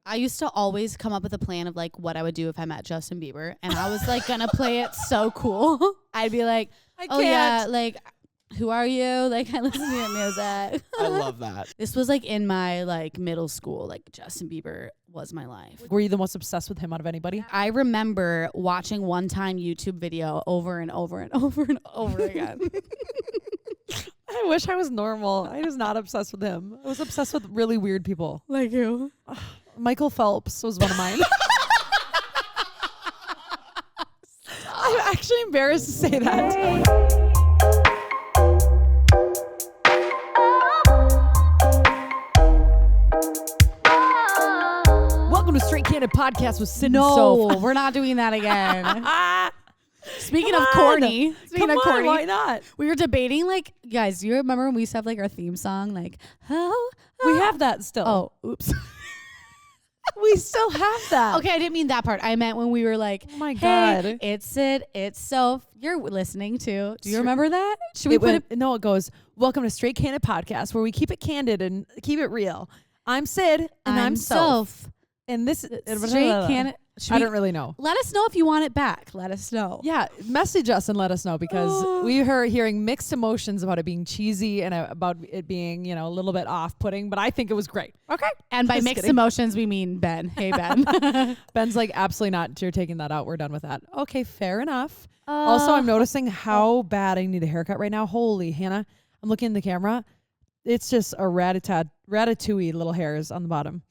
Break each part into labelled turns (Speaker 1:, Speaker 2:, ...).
Speaker 1: I used to always come up with a plan of like what I would do if I met Justin Bieber, and I was like gonna play it so cool. I'd be like, yeah, like, who are you? Like, I listen to your music.
Speaker 2: I love that.
Speaker 1: This was like in my like middle school. Like Justin Bieber was my life.
Speaker 3: Were you the most obsessed with him out of anybody?
Speaker 1: I remember watching one time YouTube video over and over and over and over again.
Speaker 3: I wish I was normal. I was not obsessed with him. I was obsessed with really weird people.
Speaker 1: Like who?
Speaker 3: Michael Phelps was one of mine. I'm actually embarrassed to say that. Welcome to Straight Candid Podcast with Syd Soph.
Speaker 1: No, we're not doing that again. Speaking of corny,
Speaker 3: why not?
Speaker 1: We were debating, like, guys, do you remember when we used to have like our theme song? Like,
Speaker 3: We have that still.
Speaker 1: Oh, oops.
Speaker 3: We still have that.
Speaker 1: Okay, I didn't mean that part. I meant when we were like,
Speaker 3: oh my
Speaker 1: hey,
Speaker 3: God.
Speaker 1: it's Syd, it's Soph. You're listening to. Do you remember that? Should we put it?
Speaker 3: No, it goes, welcome to Straight Candid Podcast, where we keep it candid and keep it real. I'm Syd, and I'm Soph. And this is
Speaker 1: Straight Candid.
Speaker 3: I don't really know.
Speaker 1: Let us know if you want it back. Let us know.
Speaker 3: Yeah, message us and let us know, because we are hearing mixed emotions about it being cheesy and about it being, a little bit off-putting, but I think it was great.
Speaker 1: Okay. And by mixed emotions, we mean Ben. Hey, Ben.
Speaker 3: Ben's like, absolutely not. You're taking that out. We're done with that. Okay, fair enough. Also, I'm noticing how bad I need a haircut right now. Holy, Hannah. I'm looking in the camera. It's just a ratatouille little hairs on the bottom.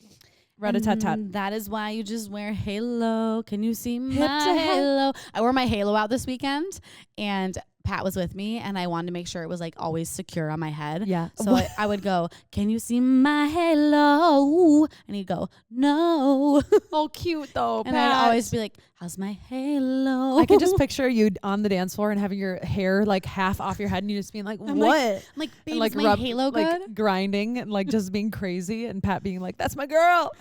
Speaker 3: Rat-a-tat-tat.
Speaker 1: That is why you just wear halo. Can you see my halo? I wore my halo out this weekend, and Pat was with me, and I wanted to make sure it was like always secure on my head.
Speaker 3: Yeah.
Speaker 1: So I would go, can you see my halo? And he'd go, no.
Speaker 3: Oh, cute though,
Speaker 1: And
Speaker 3: Pat.
Speaker 1: I'd always be like, how's my halo?
Speaker 3: I can just picture you on the dance floor and having your hair like half off your head, and you just being like, what?
Speaker 1: I'm like, babe,
Speaker 3: and,
Speaker 1: is my halo good?
Speaker 3: Like grinding and like just being crazy, and Pat being like, that's my girl.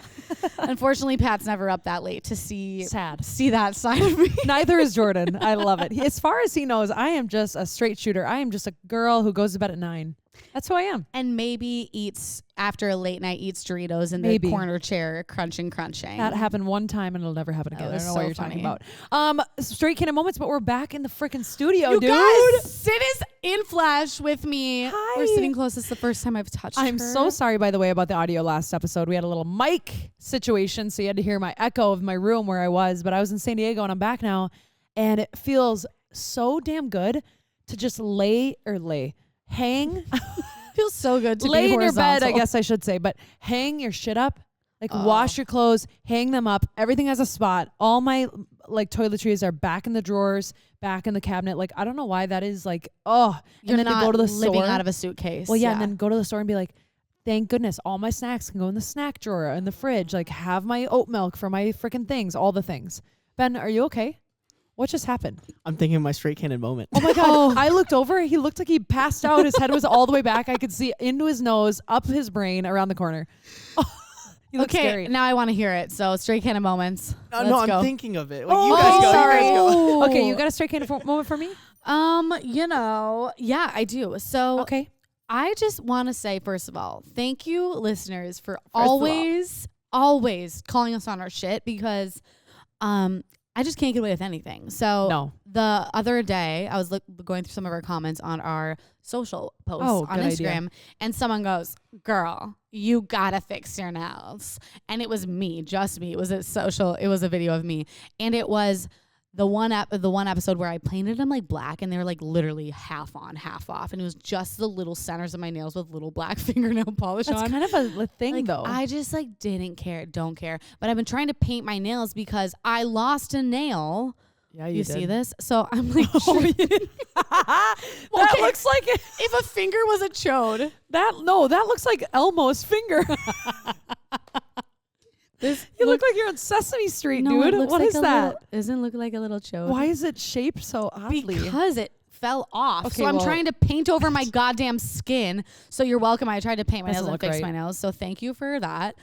Speaker 1: Unfortunately, Pat's never up that late to see
Speaker 3: Sad.
Speaker 1: See that side of me.
Speaker 3: Neither is Jordan. I love it. As far as he knows, I am just a straight shooter. I am just a girl who goes to bed at 9. That's who I am.
Speaker 1: And maybe after a late night, eats Doritos in the corner chair, crunching.
Speaker 3: That happened one time, and it'll never happen again. I don't know what you're
Speaker 1: funny.
Speaker 3: talking about. Straight Candid moments, but we're back in the freaking studio,
Speaker 1: you
Speaker 3: dude.
Speaker 1: Guys, Syd is in flash with me.
Speaker 3: Hi.
Speaker 1: We're sitting close. It's the first time I've touched her.
Speaker 3: I'm so sorry, by the way, about the audio last episode. We had a little mic situation, so you had to hear my echo of my room where I was. But I was in San Diego, and I'm back now, and it feels so damn good to just hang.
Speaker 1: Feels so good to
Speaker 3: lay
Speaker 1: be
Speaker 3: in your bed, I
Speaker 1: horizontal.
Speaker 3: guess I should say, but hang your shit up. Like wash your clothes, hang them up. Everything has a spot. All my like toiletries are back in the drawers, back in the cabinet. Like, I don't know why that is like,
Speaker 1: You're
Speaker 3: and then
Speaker 1: not
Speaker 3: to go to the
Speaker 1: living
Speaker 3: store
Speaker 1: out of a suitcase.
Speaker 3: Well, yeah, and then go to the store and be like, thank goodness all my snacks can go in the snack drawer in the fridge. Like, have my oat milk for my freaking things, all the things. Ben, are you okay? What just happened?
Speaker 2: I'm thinking of my Straight Candid moment.
Speaker 3: Oh my God. I looked over. He looked like he passed out. His head was all the way back. I could see into his nose, up his brain, around the corner. He looked scary.
Speaker 1: Now I want to hear it. So Straight Candid moments.
Speaker 2: No,
Speaker 1: Let's go.
Speaker 2: I'm thinking of it. Well, you guys go.
Speaker 1: Sorry.
Speaker 2: You guys go.
Speaker 3: Okay, you got a Straight Candid moment for me?
Speaker 1: Yeah, I do. So
Speaker 3: Okay.
Speaker 1: I just want to say, first of all, thank you, listeners, for always calling us on our shit, because I just can't get away with anything. So the other day, I was going through some of our comments on our social posts on Instagram, and someone goes, girl, you gotta fix your nails. And it was me, just me. It was a video of me. And it was the one episode where I painted them like black, and they were like literally half on, half off. And it was just the little centers of my nails with little black fingernail polish on.
Speaker 3: That's kind of a thing, though.
Speaker 1: I just don't care. But I've been trying to paint my nails because I lost a nail.
Speaker 3: Yeah,
Speaker 1: you see this? So I'm like,
Speaker 3: that looks like
Speaker 1: if a finger was a chode.
Speaker 3: That looks like Elmo's finger. You look like you're on Sesame Street, dude. What is that?
Speaker 1: Doesn't look like a little chode.
Speaker 3: Why is it shaped so oddly?
Speaker 1: Because it fell off.
Speaker 3: Okay,
Speaker 1: so I'm trying to paint over my goddamn skin. So you're welcome. I tried to paint my nails and fix my nails. So thank you for that.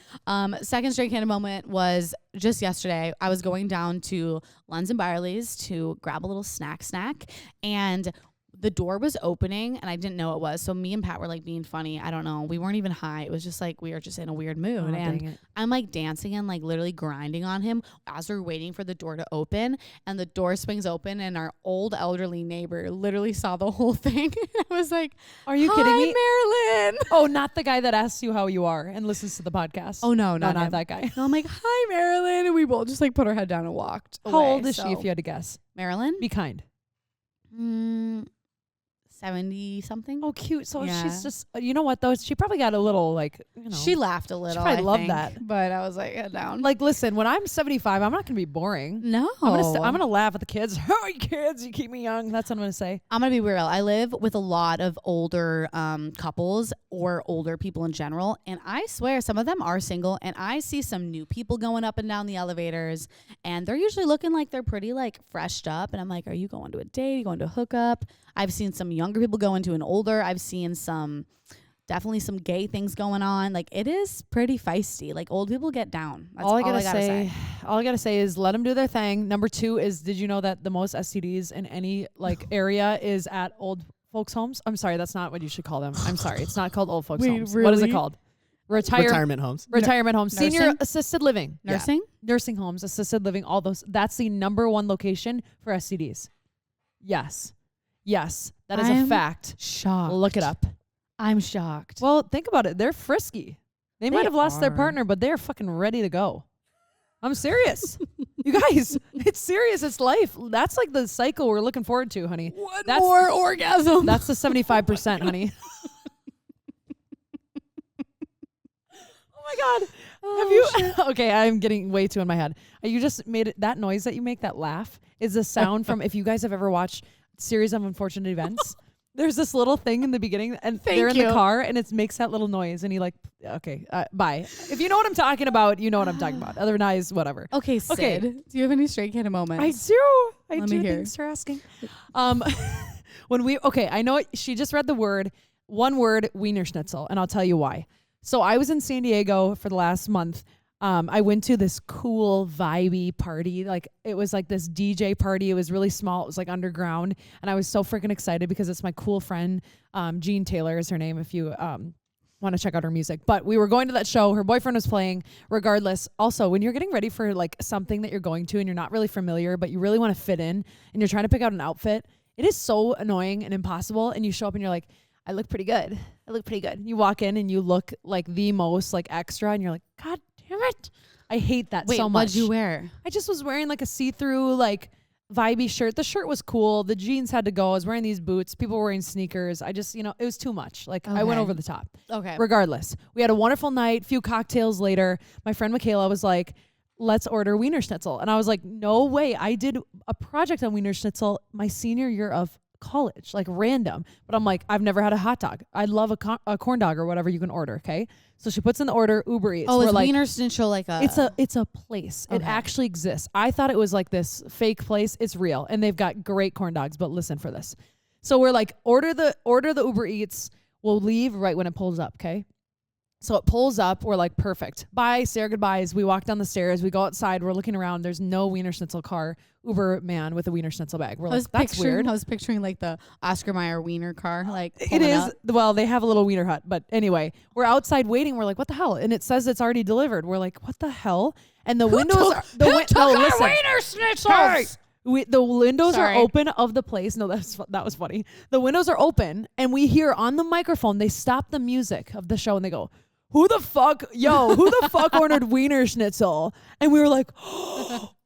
Speaker 1: Second Straight Candid moment was just yesterday. I was going down to Lunds and Barley's to grab a little snack, and the door was opening and I didn't know it was. So me and Pat were like being funny. I don't know. We weren't even high. It was just like we were just in a weird mood. And I'm like dancing and like literally grinding on him as we're waiting for the door to open. And the door swings open and our old elderly neighbor literally saw the whole thing. I was like,
Speaker 3: are you kidding me?
Speaker 1: Marilyn.
Speaker 3: Oh, not the guy that asks you how you are and listens to the podcast.
Speaker 1: Oh, no,
Speaker 3: not that guy.
Speaker 1: No, I'm like, hi, Marilyn. And we both just like put our head down and walked away.
Speaker 3: How old is she if you had to guess?
Speaker 1: Marilyn?
Speaker 3: Be kind.
Speaker 1: 70 something.
Speaker 3: Oh, cute. So she's just, you know what though? She probably got a little like, you know.
Speaker 1: She laughed a little.
Speaker 3: I love that.
Speaker 1: But I was like, head down.
Speaker 3: Like, listen, when I'm 75, I'm not going to be boring.
Speaker 1: No.
Speaker 3: I'm going to laugh at the kids. Hi, kids. You keep me young. That's what I'm going to say.
Speaker 1: I'm going to be real. I live with a lot of older couples or older people in general. And I swear some of them are single. And I see some new people going up and down the elevators. And they're usually looking like they're pretty like freshed up. And I'm like, are you going to a date? Are you going to a hookup? I've seen some younger people go into an older. I've seen definitely some gay things going on. Like, it is pretty feisty. Like, old people get down. That's all I gotta
Speaker 3: say is let them do their thing. Number 2 is, did you know that the most STDs in any like area is at old folks' homes? I'm sorry, that's not what you should call them. I'm sorry, it's not called old folks' homes.
Speaker 1: Really?
Speaker 3: What is it called?
Speaker 2: Retirement homes.
Speaker 3: Retirement homes.
Speaker 1: Nursing?
Speaker 3: Senior assisted living.
Speaker 1: Nursing?
Speaker 3: Yeah. Nursing homes, assisted living, all those. That's the number 1 location for STDs. Yes, that is a fact.
Speaker 1: Shocked.
Speaker 3: Look it up.
Speaker 1: I'm shocked.
Speaker 3: Well, think about it. They're frisky. They might have lost their partner, but they're fucking ready to go. I'm serious. You guys, it's serious. It's life. That's like the cycle we're looking forward to, honey.
Speaker 1: That's more orgasm.
Speaker 3: That's the 75%, honey. Oh my God. Have you? Okay, I'm getting way too in my head. You just made it. That noise that you make, that laugh, is a sound from, if you guys have ever watched Series of Unfortunate Events, there's this little thing in the beginning and they're in the car and it makes that little noise and you like, okay, bye. If you know what I'm talking about, you know what I'm talking about. Otherwise, whatever.
Speaker 1: Okay, Syd, do you have any straight kind of moments?
Speaker 3: I do.
Speaker 1: Let me hear.
Speaker 3: Thanks for asking. I know she just read one word, Wienerschnitzel, and I'll tell you why. So I was in San Diego for the last month. I went to this cool vibey party. Like, it was like this DJ party. It was really small. It was like underground. And I was so freaking excited because it's my cool friend, Jean Taylor is her name, if you want to check out her music. But we were going to that show. Her boyfriend was playing. Regardless, also, when you're getting ready for like something that you're going to and you're not really familiar, but you really want to fit in and you're trying to pick out an outfit, it is so annoying and impossible. And you show up and you're like, I look pretty good. You walk in and you look like the most like extra and you're like, God damn it. I hate that so much.
Speaker 1: What'd you wear?
Speaker 3: I just was wearing like a see-through like vibey shirt. The shirt was cool. The jeans had to go. I was wearing these boots. People were wearing sneakers. I just, it was too much. Like, I went over the top.
Speaker 1: Okay.
Speaker 3: Regardless, we had a wonderful night. Few cocktails later, my friend Michaela was like, let's order Wienerschnitzel. And I was like, no way. I did a project on Wienerschnitzel my senior year of college, like random. But I'm like, I've never had a hot dog. I'd love a corn dog or whatever you can order. Okay. So she puts in the order, Uber Eats.
Speaker 1: Oh, is Wienerschnitzel like a...
Speaker 3: It's a place. Okay. It actually exists. I thought it was like this fake place. It's real. And they've got great corn dogs, but listen for this. So we're like, order the Uber Eats. We'll leave right when it pulls up. Okay. So it pulls up. We're like, perfect. Bye. Say our goodbyes. We walk down the stairs. We go outside. We're looking around. There's no Wienerschnitzel car. Uber man with a Wienerschnitzel bag. We're like, that's weird.
Speaker 1: I was picturing like the Oscar Mayer Wiener car. Like,
Speaker 3: it is. Up. Well, they have a little Wiener hut. But anyway, we're outside waiting. We're like, what the hell? And it says it's already delivered. We're like, what the hell? And the windows are...
Speaker 1: Who took our Wienerschnitzels?
Speaker 3: The windows are open of the place. No, that was funny. The windows are open. And we hear on the microphone, they stop the music of the show and they go, who the fuck ordered Wienerschnitzel? And we were like,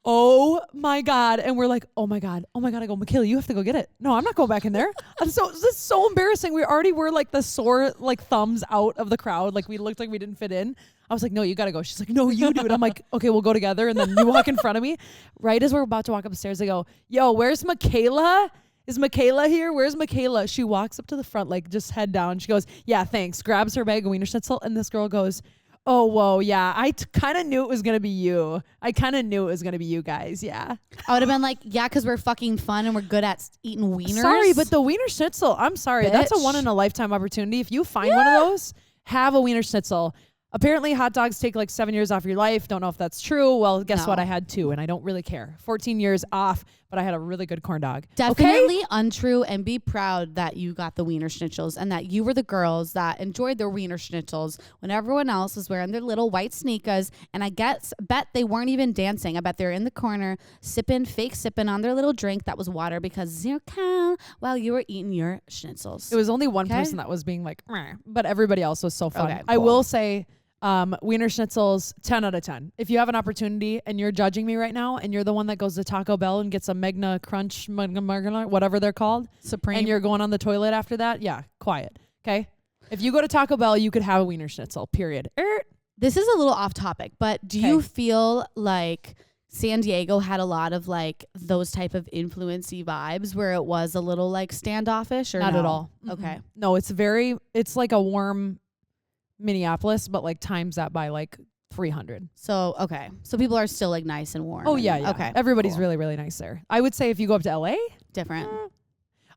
Speaker 3: oh my God. And we're like, oh my God. I go, Michaela, you have to go get it. No, I'm not going back in there. And so this is so embarrassing. We already were like the sore like thumbs out of the crowd. Like we looked like we didn't fit in. I was like, no, you got to go. She's like, no, you do it. I'm like, okay, we'll go together. And then you walk in front of me. Right as we're about to walk upstairs, I go, yo, where's Michaela? Is Michaela here? Where's Michaela? She walks up to the front, like just head down. She goes, yeah, thanks. Grabs her bag of Wienerschnitzel. And this girl goes, oh, whoa, yeah. I kind of knew it was going to be you. I kind of knew it was going to be you guys. Yeah.
Speaker 1: I would have been like, yeah, because we're fucking fun and we're good at eating wieners.
Speaker 3: Sorry, but the Wienerschnitzel, I'm sorry. Bitch. That's a one in a lifetime opportunity. If you find one of those, have a Wienerschnitzel. Apparently hot dogs take like 7 years off your life. Don't know if that's true. Well, guess what? I had 2 and I don't really care. 14 years off, but but I had a really good corn dog.
Speaker 1: Definitely untrue, and be proud that you got the Wienerschnitzels and that you were the girls that enjoyed their Wienerschnitzels when everyone else was wearing their little white sneakers. And I bet they weren't even dancing. I bet they were in the corner fake sipping on their little drink that was water because 0 cal while you were eating your schnitzels.
Speaker 3: It was only one person that was being like, "Meh," but everybody else was so fun.
Speaker 1: Okay,
Speaker 3: I
Speaker 1: cool.
Speaker 3: will say, Wienerschnitzels, 10 out of 10. If you have an opportunity and you're judging me right now and you're the one that goes to Taco Bell and gets a Magna Crunch, whatever they're called,
Speaker 1: Supreme,
Speaker 3: and you're going on the toilet after that, yeah, quiet. Okay? If you go to Taco Bell, you could have a Wienerschnitzel, period.
Speaker 1: This is a little off topic, but do you feel like San Diego had a lot of like those type of influency vibes where it was a little like standoffish or
Speaker 3: Not at all.
Speaker 1: Okay.
Speaker 3: No, it's like a warm Minneapolis, but like times that by like 300.
Speaker 1: So, okay. So people are still like nice and warm.
Speaker 3: Oh, yeah.
Speaker 1: Okay.
Speaker 3: Everybody's really, really nice there. I would say if you go up to LA,
Speaker 1: different.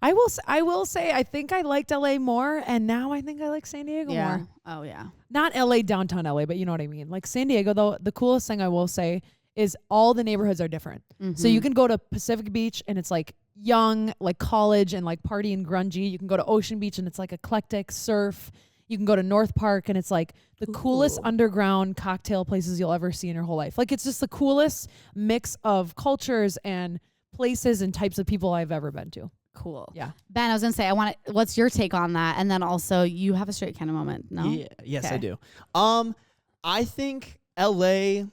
Speaker 3: I will say I think I liked LA more, and now I think I like San Diego more.
Speaker 1: Oh, yeah.
Speaker 3: Not LA, downtown LA, but you know what I mean. Like San Diego, though, the coolest thing I will say is all the neighborhoods are different. So you can go to Pacific Beach and it's like young, like college and like party and grungy. You can go to Ocean Beach and it's like eclectic surf. You can go to North Park and it's like the coolest underground cocktail places you'll ever see in your whole life. Like it's just the coolest mix of cultures and places and types of people I've ever been to.
Speaker 1: Cool.
Speaker 3: Yeah.
Speaker 1: Ben, I was going to say, what's your take on that? And then also you have a straight kind of moment. No?
Speaker 2: Yeah, yes, I do. I think LA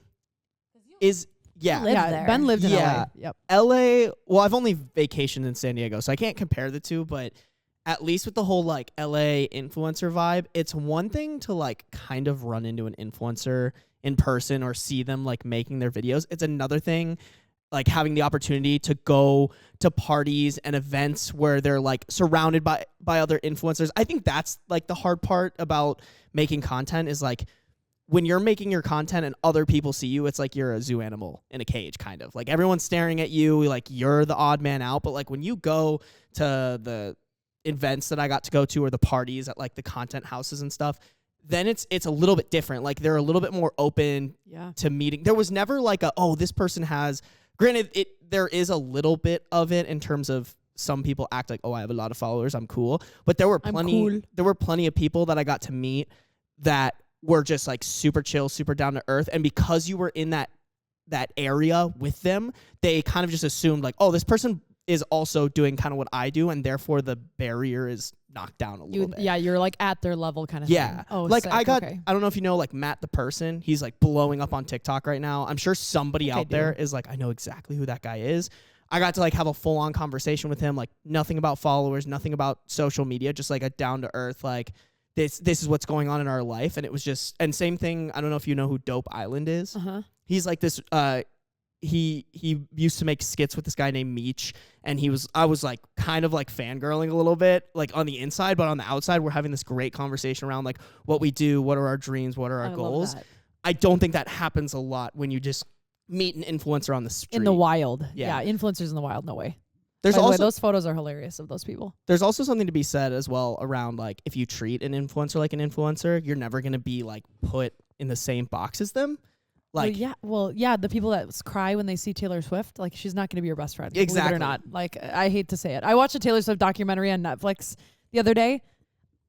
Speaker 2: is,
Speaker 1: there.
Speaker 3: Ben lived in LA.
Speaker 2: Yep. LA, well, I've only vacationed in San Diego, so I can't compare the two, but at least with the whole like LA influencer vibe, it's one thing to like kind of run into an influencer in person or see them like making their videos. It's another thing like having the opportunity to go to parties and events where they're like surrounded by other influencers. I think that's like the hard part about making content is like when you're making your content and other people see you, it's like you're a zoo animal in a cage, kind of. Like everyone's staring at you, like you're the odd man out. But like when you go to the events that I got to go to or the parties at like the content houses and stuff, then it's a little bit different. Like they're a little bit more open to meeting. There was never like this person has, granted there is a little bit of it in terms of some people act like, I have a lot of followers, I'm cool. But there were plenty of people that I got to meet that were just like super chill, super down to earth. And because you were in that area with them, they kind of just assumed like, this person is also doing kind of what I do, and therefore the barrier is knocked down a little bit.
Speaker 3: Yeah, you're like at their level kind of thing.
Speaker 2: Yeah.
Speaker 3: Oh,
Speaker 2: like
Speaker 3: sick.
Speaker 2: I don't know if you know like Matt the person, he's like blowing up on TikTok right now. I'm sure somebody out there is like, I know exactly who that guy is. I got to like have a full on conversation with him, like nothing about followers, nothing about social media, just like a down to earth, like this is what's going on in our life. And it was just, and same thing, I don't know if you know who Dope Island is. He's like this, he used to make skits with this guy named Meech, and I was like kind of like fangirling a little bit, like on the inside, but on the outside, we're having this great conversation around like what we do, what are our dreams, what are our goals. I don't think that happens a lot when you just meet an influencer on the street.
Speaker 3: In the wild. Yeah, influencers in the wild, no way.
Speaker 2: There's
Speaker 3: also those photos are hilarious of those people.
Speaker 2: There's also something to be said as well around like if you treat an influencer like an influencer, you're never going to be like put in the same box as them. Like
Speaker 3: the people that cry when they see Taylor Swift, like she's not going to be your best friend.
Speaker 2: Exactly.
Speaker 3: Believe it or not. Like I hate to say it. I watched a Taylor Swift documentary on Netflix the other day.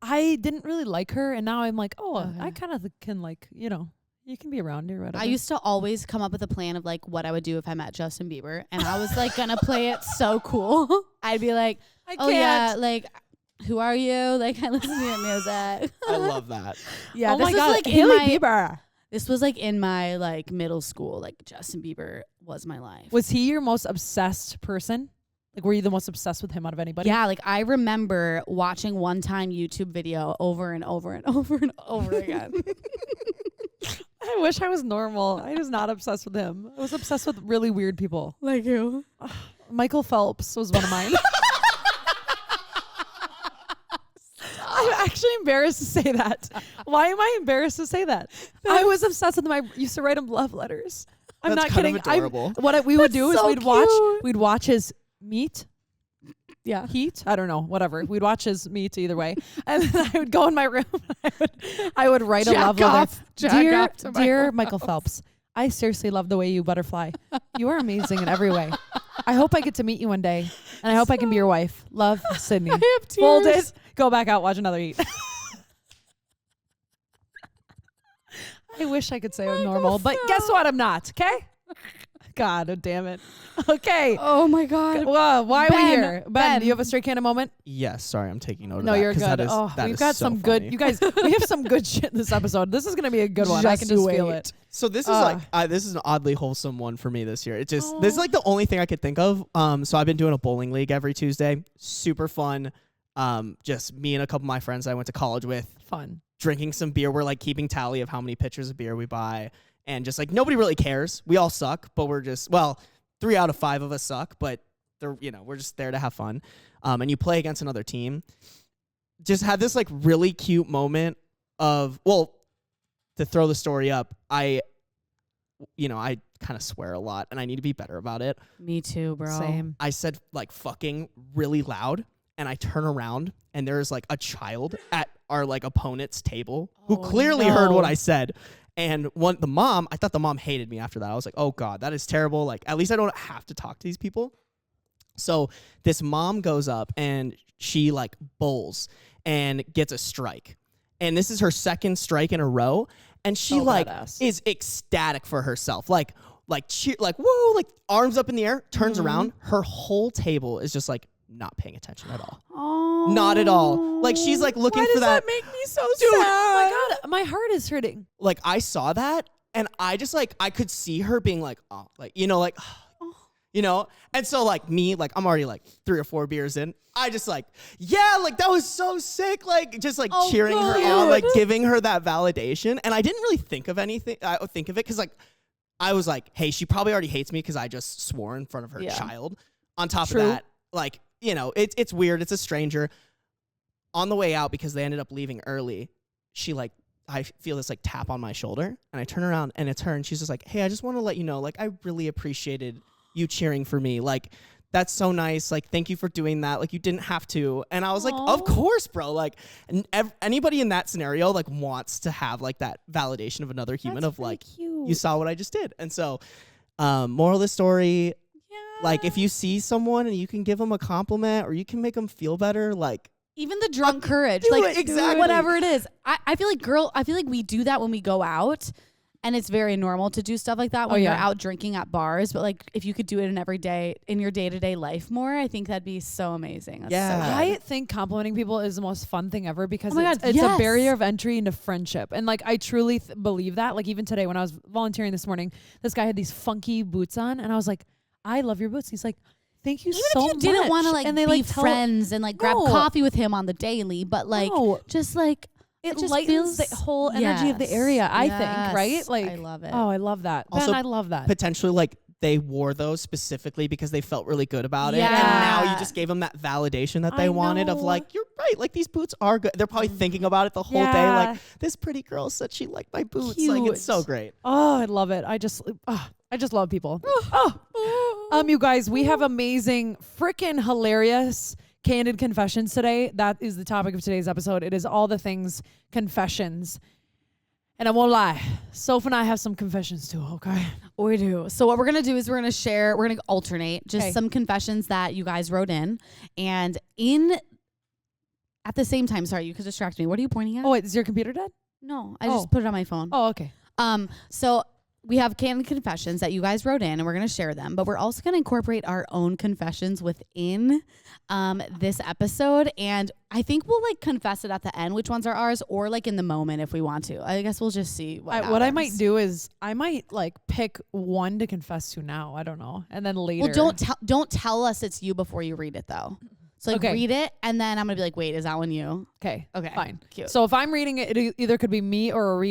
Speaker 3: I didn't really like her, and now I'm like, I kind of can like, you can be around her. Whatever.
Speaker 1: I used to always come up with a plan of like what I would do if I met Justin Bieber, and I was like gonna play it so cool. I'd be like, yeah, like who are you? Like I listen to your music.
Speaker 2: I love that.
Speaker 3: Yeah,
Speaker 1: this
Speaker 3: my
Speaker 1: was
Speaker 3: God.
Speaker 1: like
Speaker 3: Bieber.
Speaker 1: This was like in my like middle school. Like Justin Bieber was my life.
Speaker 3: Was he your most obsessed person? Like were you the most obsessed with him out of anybody?
Speaker 1: Yeah, like I remember watching one time YouTube video over and over and over and over again.
Speaker 3: I wish I was normal. I was not obsessed with him. I was obsessed with really weird people.
Speaker 1: Like who?
Speaker 3: Michael Phelps was one of mine. I'm actually embarrassed to say that. Why am I embarrassed to say that? I was obsessed with him. I used to write him love letters. I'm
Speaker 2: That's
Speaker 3: not kidding.
Speaker 2: Adorable.
Speaker 3: What we would do is
Speaker 1: so
Speaker 3: we'd watch his meet.
Speaker 1: Yeah.
Speaker 3: Heat? I don't know. Whatever. We'd watch his meet either way. And then I would go in my room and I would write a love letter. Dear Michael Phelps, I seriously love the way you butterfly. You are amazing in every way. I hope I get to meet you one day, and I hope I can be your wife. Love, Sydney.
Speaker 1: I have tears.
Speaker 3: Fold it. Go back out. Watch another eat. I wish I could say I'm normal, but guess what? I'm not. Okay. God damn it. Okay.
Speaker 1: Oh my God.
Speaker 3: Well, why are we
Speaker 1: Ben,
Speaker 3: here? Ben,
Speaker 1: Ben.
Speaker 3: do you have a straight cannon moment?
Speaker 2: Yes, sorry, I'm taking note of
Speaker 3: No,
Speaker 2: that.
Speaker 3: you're
Speaker 2: 'cause
Speaker 3: good.
Speaker 2: that
Speaker 3: We've
Speaker 2: is
Speaker 3: got
Speaker 2: so
Speaker 3: some good.
Speaker 2: funny.
Speaker 3: You guys, we have some good shit in this episode. This is gonna be a good one. I can just feel it.
Speaker 2: So this is this is an oddly wholesome one for me this year. It just this is
Speaker 3: Oh.
Speaker 2: like the only thing I could think of. So I've been doing a bowling league every Tuesday. Super fun. Just me and a couple of my friends I went to college with.
Speaker 3: Fun.
Speaker 2: Drinking some beer. We're like keeping tally of how many pitchers of beer we buy, and just like nobody really cares. We all suck, but we're just 3 out of 5 of us suck, but we're just there to have fun. And you play against another team. Just had this like really cute moment of to throw the story up. I kind of swear a lot, and I need to be better about it.
Speaker 1: Me too, bro.
Speaker 3: Same.
Speaker 2: I said like fucking really loud, and I turn around, and there's like a child at our like opponent's table who clearly heard what I said. And I thought the mom hated me after that. I was like, oh God, that is terrible. Like, at least I don't have to talk to these people. So this mom goes up and she like bowls and gets a strike. And this is her second strike in a row. And she is ecstatic for herself. Like cheer, like, whoa, like arms up in the air, turns around. Her whole table is just like not paying attention at all.
Speaker 1: Oh,
Speaker 2: Not at all. Like she's like looking for that.
Speaker 3: Why does that make me so
Speaker 2: Dude,
Speaker 3: sad? Oh my God, my heart is hurting.
Speaker 2: Like I saw that and I just like, I could see her being like, oh, like, and so like me, like I'm already like 3 or 4 beers in. I just like, yeah, like that was so sick. Like just like cheering her on, like giving her that validation. And I didn't really think of anything. I would think of it because like, I was like, hey, she probably already hates me because I just swore in front of her child. On top of that, like, it's weird. It's a stranger. On the way out, because they ended up leaving early, she like, I feel this like tap on my shoulder, and I turn around and it's her, and she's just like, hey, I just want to let you know, like, I really appreciated you cheering for me. Like, that's so nice. Like, thank you for doing that. Like, you didn't have to. And I was like, of course, bro. Like, anybody in that scenario, like, wants to have, like, that validation of another human of, like,
Speaker 3: cute.
Speaker 2: You saw what I just did. And so, moral of the story, like, if you see someone and you can give them a compliment or you can make them feel better, like,
Speaker 1: even the drunk courage,
Speaker 2: do
Speaker 1: like
Speaker 2: it, exactly.
Speaker 1: whatever it is. I feel like we do that when we go out, and it's very normal to do stuff like that when you're out drinking at bars. But like, if you could do it in your day-to-day life more, I think that'd be so amazing. That's so
Speaker 3: I think complimenting people is the most fun thing ever because it's
Speaker 1: yes.
Speaker 3: a barrier of entry into friendship. And like, I truly believe that. Like, even today when I was volunteering this morning, this guy had these funky boots on, and I was like, I love your boots. He's like, thank you so much.
Speaker 1: Even if you didn't want to like
Speaker 3: and they
Speaker 1: be
Speaker 3: like
Speaker 1: friends and like grab coffee with him on the daily, but like just like
Speaker 3: it
Speaker 1: just
Speaker 3: lightens
Speaker 1: feels
Speaker 3: the whole energy of the area. I think, right? Like,
Speaker 1: I love it.
Speaker 3: Oh, I love that.
Speaker 2: Also,
Speaker 3: Ben, I love that.
Speaker 2: Potentially, like, they wore those specifically because they felt really good about it.
Speaker 1: Yeah.
Speaker 2: And now you just gave them that validation that they wanted of like, you're right. Like, these boots are good. They're probably thinking about it the whole day. Like, this pretty girl said she liked my boots.
Speaker 3: Cute.
Speaker 2: Like, it's so great.
Speaker 3: Oh, I love it. I just love people. You guys, we have amazing, freaking hilarious candid confessions today. That is the topic of today's episode. It is all the things confessions. And I won't lie, Soph and I have some confessions too, okay?
Speaker 1: We do. So what we're going to do is we're going to alternate just some confessions that you guys wrote in. And at the same time, sorry, you could distract me. What are you pointing at?
Speaker 3: Oh, wait, is your computer dead?
Speaker 1: No, I just put it on my phone.
Speaker 3: Oh, okay.
Speaker 1: So we have candid confessions that you guys wrote in, and we're going to share them, but we're also going to incorporate our own confessions within this episode. And I think we'll like confess it at the end, which ones are ours, or like in the moment if we want to. I guess we'll just see what
Speaker 3: I might do is I might like pick one to confess to now. I don't know. And then later.
Speaker 1: Well, don't tell us it's you before you read it though. So like read it, and then I'm going to be like, wait, is that one you?
Speaker 3: Okay.
Speaker 1: Fine. Cute.
Speaker 3: So if I'm reading it, it either could be me or a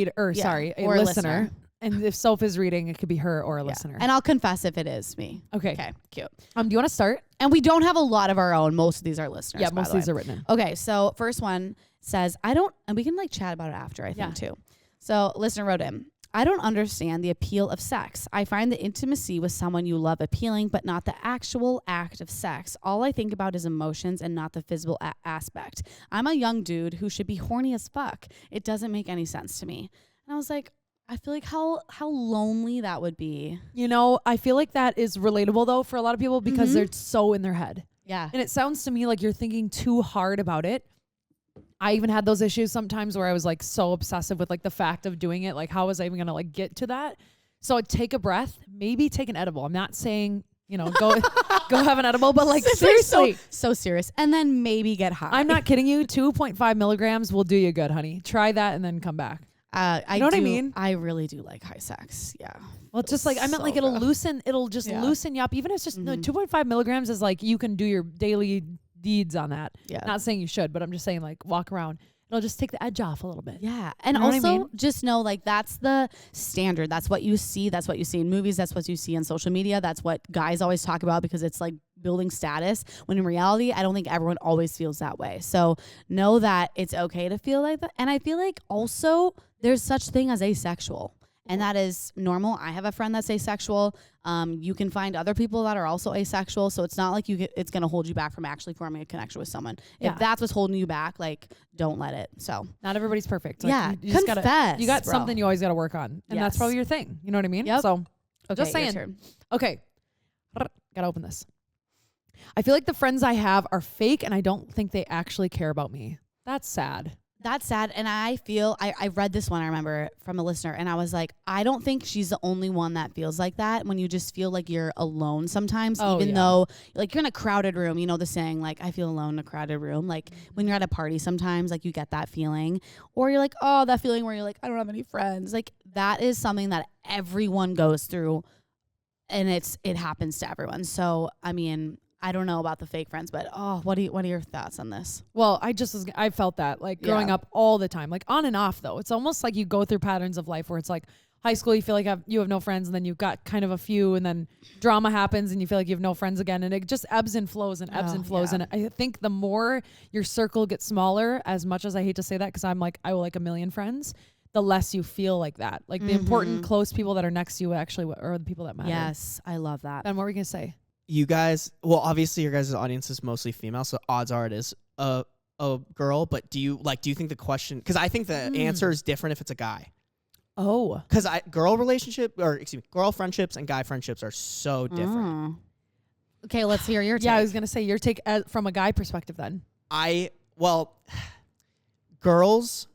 Speaker 3: listener. And if Soph is reading, it could be her or a listener.
Speaker 1: And I'll confess if it is me.
Speaker 3: Okay,
Speaker 1: cute.
Speaker 3: Do you want to start?
Speaker 1: And we don't have a lot of our own. Most of these are listeners.
Speaker 3: Yeah, most of these are written in.
Speaker 1: Okay, so first one says, and we can like chat about it after, I think too. So listener wrote in, I don't understand the appeal of sex. I find the intimacy with someone you love appealing, but not the actual act of sex. All I think about is emotions and not the physical aspect. I'm a young dude who should be horny as fuck. It doesn't make any sense to me. And I was like, I feel like how lonely that would be.
Speaker 3: You know, I feel like that is relatable though for a lot of people because they're so in their head.
Speaker 1: Yeah.
Speaker 3: And it sounds to me like you're thinking too hard about it. I even had those issues sometimes where I was like so obsessive with like the fact of doing it. Like, how was I even going to like get to that? So I'd take a breath, maybe take an edible. I'm not saying, you know, go have an edible, but like seriously.
Speaker 1: So serious. And then maybe get high.
Speaker 3: I'm not kidding you. 2.5 milligrams will do you good, honey. Try that and then come back.
Speaker 1: You know what I mean? I really do like high sex. Yeah.
Speaker 3: Well, it's just like, I meant like it'll loosen you up. Even if it's just 2.5 milligrams is like, you can do your daily deeds on that. Yeah. Not saying you should, but I'm just saying like walk around. It'll just take the edge off a little bit.
Speaker 1: Yeah. And also just know like that's the standard. That's what you see. That's what you see in movies. That's what you see on social media. That's what guys always talk about because it's like building status. When in reality, I don't think everyone always feels that way. So know that it's okay to feel like that. And I feel like also there's such thing as asexual. And that is normal. I have a friend that's asexual. You can find other people that are also asexual. So it's not like it's going to hold you back from actually forming a connection with someone. Yeah. If that's what's holding you back, like, don't let it. So
Speaker 3: not everybody's perfect.
Speaker 1: Like, yeah. You confess.
Speaker 3: You got something you always got to work on. And that's probably your thing. You know what I mean?
Speaker 1: Yep.
Speaker 3: So just saying. Okay. Gotta open this. I feel like the friends I have are fake and I don't think they actually care about me. That's sad.
Speaker 1: That's sad. And I feel, I read this one, I remember, from a listener, and I was like, I don't think she's the only one that feels like that when you just feel like you're alone sometimes, even though, like, you're in a crowded room, you know the saying, like, I feel alone in a crowded room. Like, when you're at a party sometimes, like, you get that feeling. Or you're like, oh, that feeling where you're like, I don't have any friends. Like, that is something that everyone goes through, and it happens to everyone. So, I mean, I don't know about the fake friends, but what are your thoughts on this?
Speaker 3: Well, I felt that like growing up all the time, like on and off though. It's almost like you go through patterns of life where it's like high school, you feel like you have no friends, and then you've got kind of a few, and then drama happens and you feel like you have no friends again, and it just ebbs and flows and ebbs and flows. And I think the more your circle gets smaller, as much as I hate to say that, because I'm like, I will like a million friends, the less you feel like that. Like the important close people that are next to you actually are the people that matter.
Speaker 1: Yes, I love that.
Speaker 3: Ben, what were we gonna say?
Speaker 2: You guys, well, obviously your guys' audience is mostly female, so odds are it is a girl. But do you think the question? Because I think the answer is different if it's a guy.
Speaker 3: Oh,
Speaker 2: because girl friendships and guy friendships are so different.
Speaker 1: Okay, let's hear your take.
Speaker 3: Yeah, I was gonna say your take from a guy perspective. Then
Speaker 2: girls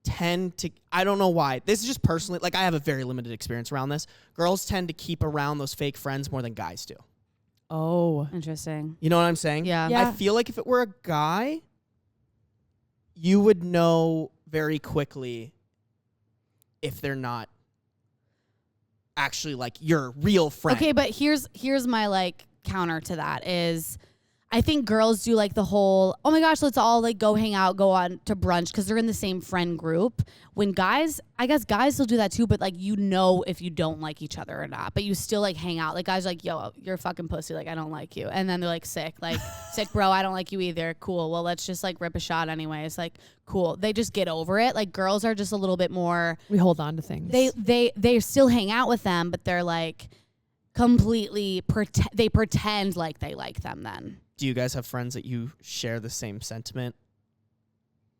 Speaker 2: tend to, I don't know why. This is just personally, like, I have a very limited experience around this. Girls tend to keep around those fake friends more than guys do.
Speaker 3: Oh,
Speaker 1: interesting.
Speaker 2: You know what I'm saying?
Speaker 1: Yeah.
Speaker 2: I feel like if it were a guy, you would know very quickly if they're not actually like your real friend.
Speaker 1: Okay, but here's my like counter to that is I think girls do like the whole, oh my gosh, let's all like go hang out, go on to brunch because they're in the same friend group. When guys, I guess guys still do that too, but like you know if you don't like each other or not, but you still like hang out. Like guys are like, yo, you're a fucking pussy, like I don't like you. And then they're like sick bro, I don't like you either. Cool, well let's just like rip a shot anyway. It's like cool. They just get over it. Like girls are just a little bit more,
Speaker 3: we hold on to things.
Speaker 1: They still hang out with them, but they're like completely they pretend like they like them then.
Speaker 2: Do you guys have friends that you share the same sentiment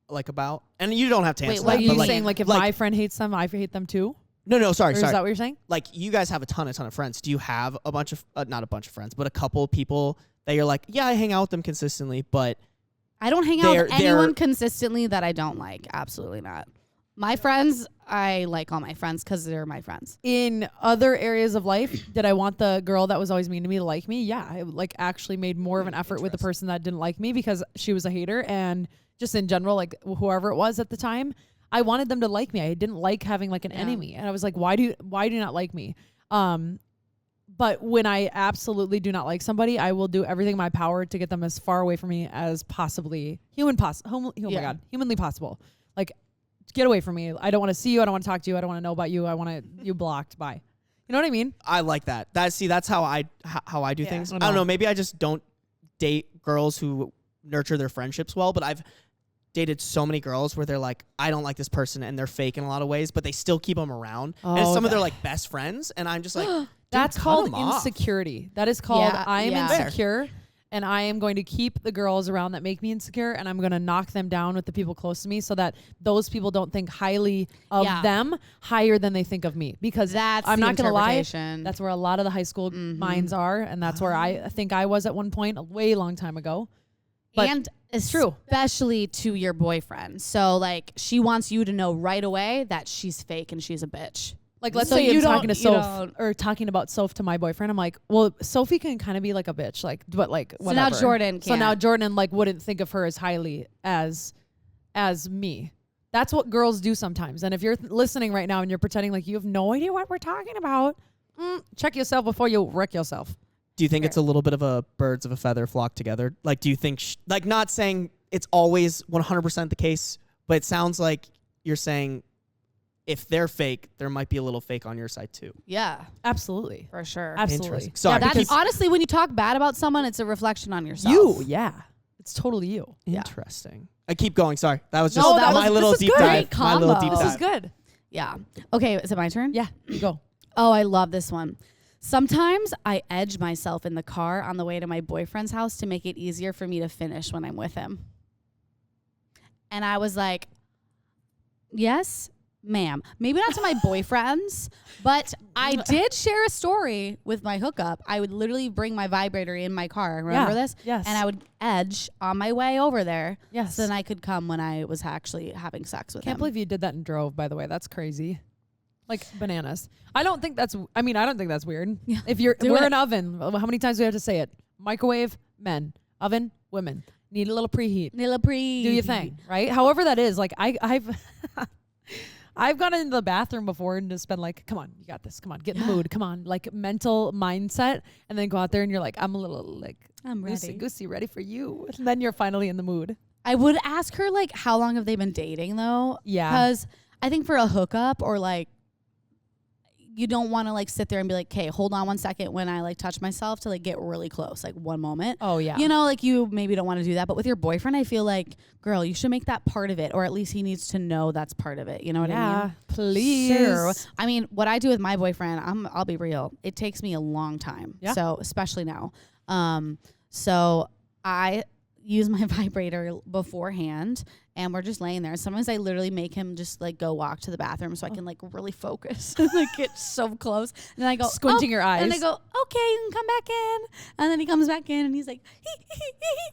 Speaker 2: like about? And you don't have to answer
Speaker 3: that. Wait,
Speaker 2: but
Speaker 3: you saying like if my friend hates them, I hate them too?
Speaker 2: No, sorry.
Speaker 3: Is that what you're saying?
Speaker 2: Like you guys have a ton of friends. Do you have a bunch of, not a bunch of friends, but a couple of people that you're like, yeah, I hang out with them consistently, but
Speaker 1: I don't hang out with anyone consistently that I don't like. Absolutely not. My friends, I like all my friends because they're my friends.
Speaker 3: In other areas of life, did I want the girl that was always mean to me to like me? Yeah, I like actually made more of an effort with the person that didn't like me because she was a hater, and just in general, like whoever it was at the time, I wanted them to like me. I didn't like having like an enemy, and I was like, why do you not like me? But when I absolutely do not like somebody, I will do everything in my power to get them as far away from me as possibly humanly possible. Like, get away from me. I don't want to see you. I don't want to talk to you. I don't want to know about you. I want you blocked. Bye. You know what I mean?
Speaker 2: I like that. That's how I do things. I don't know. Maybe I just don't date girls who nurture their friendships well, but I've dated so many girls where they're like, I don't like this person, and they're fake in a lot of ways, but they still keep them around. And some of their like best friends, and I'm just like,
Speaker 3: that's called insecurity. That is called I am insecure. and I am going to keep the girls around that make me insecure, and I'm going to knock them down with the people close to me so that those people don't think highly of them higher than they think of me. Because I'm not going to lie, that's where a lot of the high school minds are, and that's where I think I was at one point a way long time ago. But
Speaker 1: and it's true, especially to your boyfriend. So like she wants you to know right away that she's fake and she's a bitch.
Speaker 3: Like, let's say you're talking to Soph or talking about Soph to my boyfriend. I'm like, well, Sophie can kind of be like a bitch, like, but like, whatever.
Speaker 1: So now Jordan can't.
Speaker 3: So now Jordan like wouldn't think of her as highly as me. That's what girls do sometimes. And if you're listening right now and you're pretending like you have no idea what we're talking about, check yourself before you wreck yourself.
Speaker 2: Do you think it's a little bit of a birds of a feather flock together? Like, do you think, like, not saying it's always 100% the case, but it sounds like you're saying, if they're fake, there might be a little fake on your side too.
Speaker 1: Yeah,
Speaker 3: absolutely,
Speaker 1: for sure.
Speaker 3: Absolutely.
Speaker 2: Sorry,
Speaker 1: that's honestly, when you talk bad about someone, it's a reflection on yourself.
Speaker 3: It's totally you.
Speaker 2: Interesting. I keep going. Sorry, that was just
Speaker 1: my
Speaker 2: little deep dive. My little deep dive.
Speaker 3: This is good.
Speaker 1: Yeah. Okay, is it my turn?
Speaker 3: Yeah, you go.
Speaker 1: Oh, I love this one. Sometimes I edge myself in the car on the way to my boyfriend's house to make it easier for me to finish when I'm with him. And I was like, yes, ma'am. Maybe not to my boyfriends, but I did share a story with my hookup. I would literally bring my vibrator in my car. Remember this?
Speaker 3: Yes.
Speaker 1: And I would edge on my way over there.
Speaker 3: Yes.
Speaker 1: So then I could come when I was actually having sex with him.
Speaker 3: Can't believe you did that and drove, by the way. That's crazy. Like bananas. I don't think that's weird. Yeah. If we're an oven, how many times do we have to say it? Microwave, men. Oven, women. Need a little preheat. Do your thing, right? However that is, like I've I've gone into the bathroom before and just been like, come on, you got this. Come on, get in the mood. Come on, like mental mindset. And then go out there and you're like, I'm a little like,
Speaker 1: I'm ready.
Speaker 3: Goosey, ready for you. And then you're finally in the mood.
Speaker 1: I would ask her like, how long have they been dating though?
Speaker 3: Yeah.
Speaker 1: Because I think for a hookup or like, you don't want to like sit there and be like, okay, hold on 1 second when I like touch myself to like get really close, like one moment.
Speaker 3: Oh yeah.
Speaker 1: You know, like you maybe don't want to do that, but with your boyfriend, I feel like, girl, you should make that part of it, or at least he needs to know that's part of it. You know what I mean?
Speaker 3: Please.
Speaker 1: Sure. I mean, what I do with my boyfriend, I'll be real. It takes me a long time. Yeah. So especially now. So I use my vibrator beforehand and we're just laying there. Sometimes I literally make him just like go walk to the bathroom so I can like really focus and like get so close. And then I go
Speaker 3: squinting your eyes.
Speaker 1: And I go, okay, you can come back in. And then he comes back in and he's like,